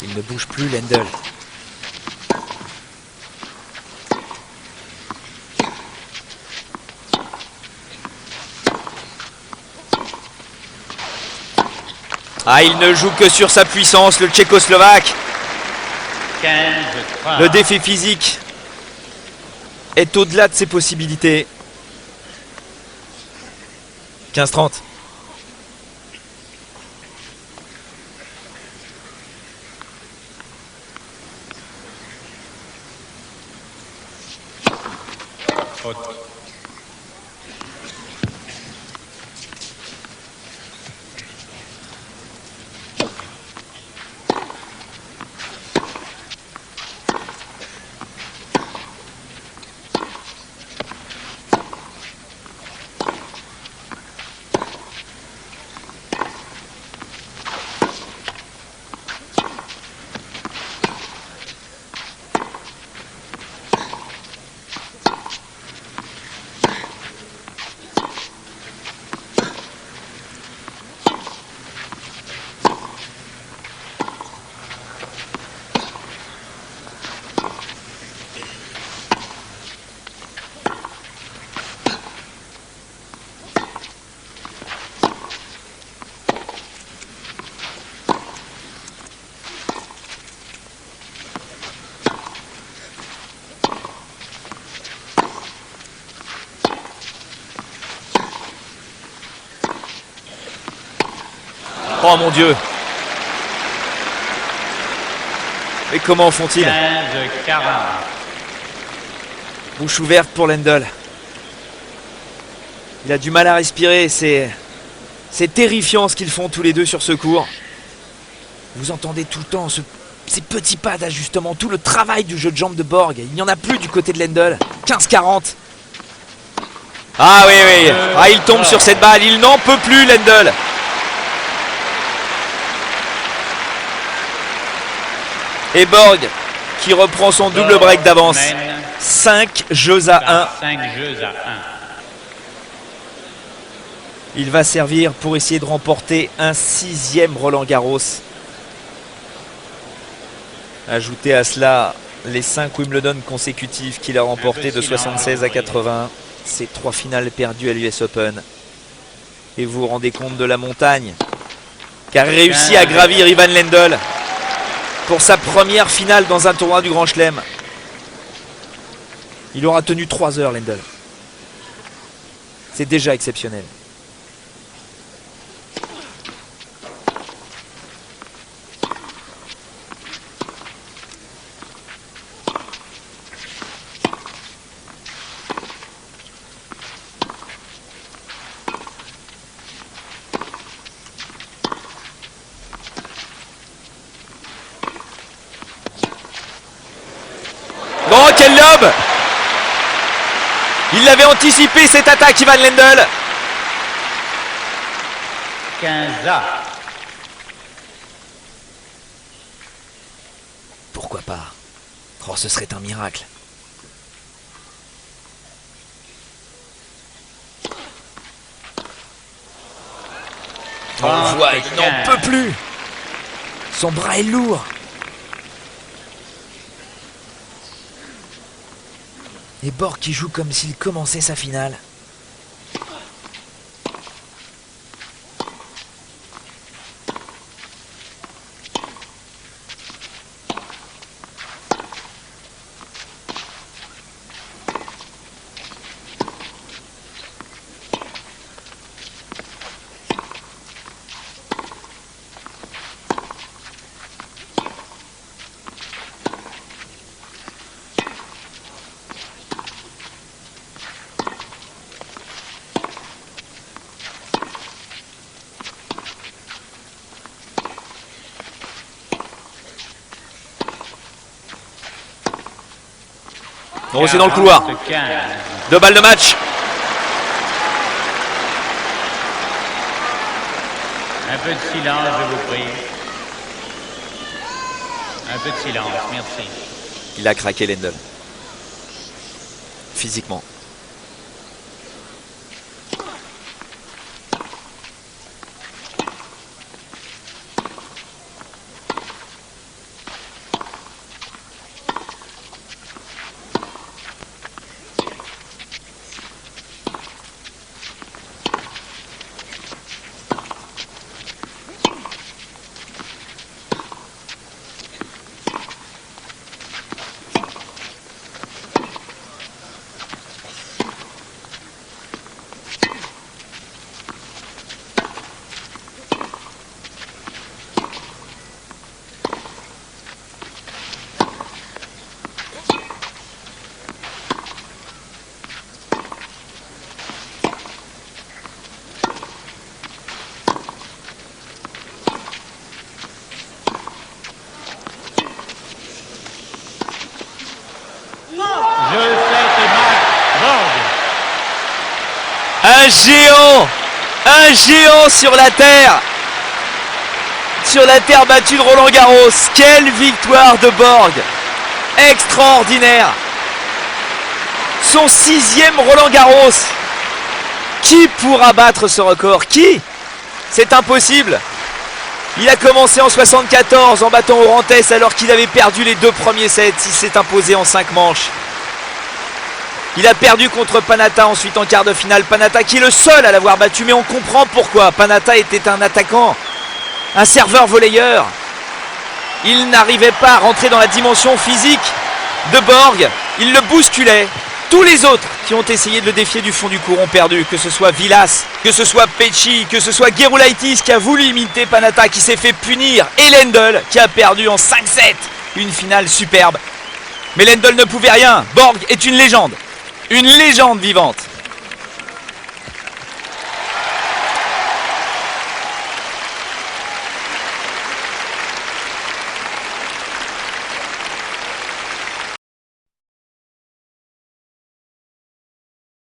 Il ne bouge plus, Lendl. Ah, il ne joue que sur sa puissance, le Tchécoslovaque. 15-3. Le défi physique est au-delà de ses possibilités. 15-30. Oh mon Dieu! Mais comment font-ils? 15-40. Bouche ouverte pour Lendl. Il a du mal à respirer, c'est terrifiant ce qu'ils font tous les deux sur ce court. Vous entendez tout le temps ces petits pas d'ajustement, tout le travail du jeu de jambes de Borg. Il n'y en a plus du côté de Lendl. 15-40. Ah oui, oui. Ah, il tombe sur cette balle, il n'en peut plus Lendl. Et Borg qui reprend son double break d'avance. 5 jeux à 1. 5 jeux à 1. Il va servir pour essayer de remporter un 6e Roland Garros. Ajoutez à cela les 5 Wimbledon consécutifs qu'il a remportés de 76 à 80. Ces 3 finales perdues à l'US Open. Et vous vous rendez compte de la montagne qu'a réussi à gravir Ivan Lendl pour sa première finale dans un tournoi du Grand Chelem. Il aura tenu 3 heures, Lendl. C'est déjà exceptionnel. Oh, quel lob! Il l'avait anticipé cette attaque, Ivan Lendl. 15-A. Pourquoi pas? Oh, ce serait un miracle. On le voit, il n'en peut plus. Son bras est lourd. Et Borg qui joue comme s'il commençait sa finale. Oh, c'est dans le couloir. 2 balles de match. Un peu de silence, je vous prie. Un peu de silence, merci. Il a craqué Lendl. Physiquement. Un géant sur la terre battue de Roland Garros. Quelle victoire de Borg, extraordinaire. Son 6e Roland Garros. Qui pourra battre ce record? Qui? C'est impossible. Il a commencé en 74 en battant Orantes alors qu'il avait perdu les 2 premiers sets. Il s'est imposé en 5 manches. Il a perdu contre Panatta ensuite en quart de finale. Panatta qui est le seul à l'avoir battu, mais on comprend pourquoi. Panatta était un attaquant, un serveur volleyeur. Il n'arrivait pas à rentrer dans la dimension physique de Borg. Il le bousculait. Tous les autres qui ont essayé de le défier du fond du court ont perdu, que ce soit Vilas, que ce soit Pecci, que ce soit Gerulaitis qui a voulu imiter Panatta, qui s'est fait punir, et Lendl qui a perdu en 5-7. Une finale superbe. Mais Lendl ne pouvait rien. Borg est une légende vivante.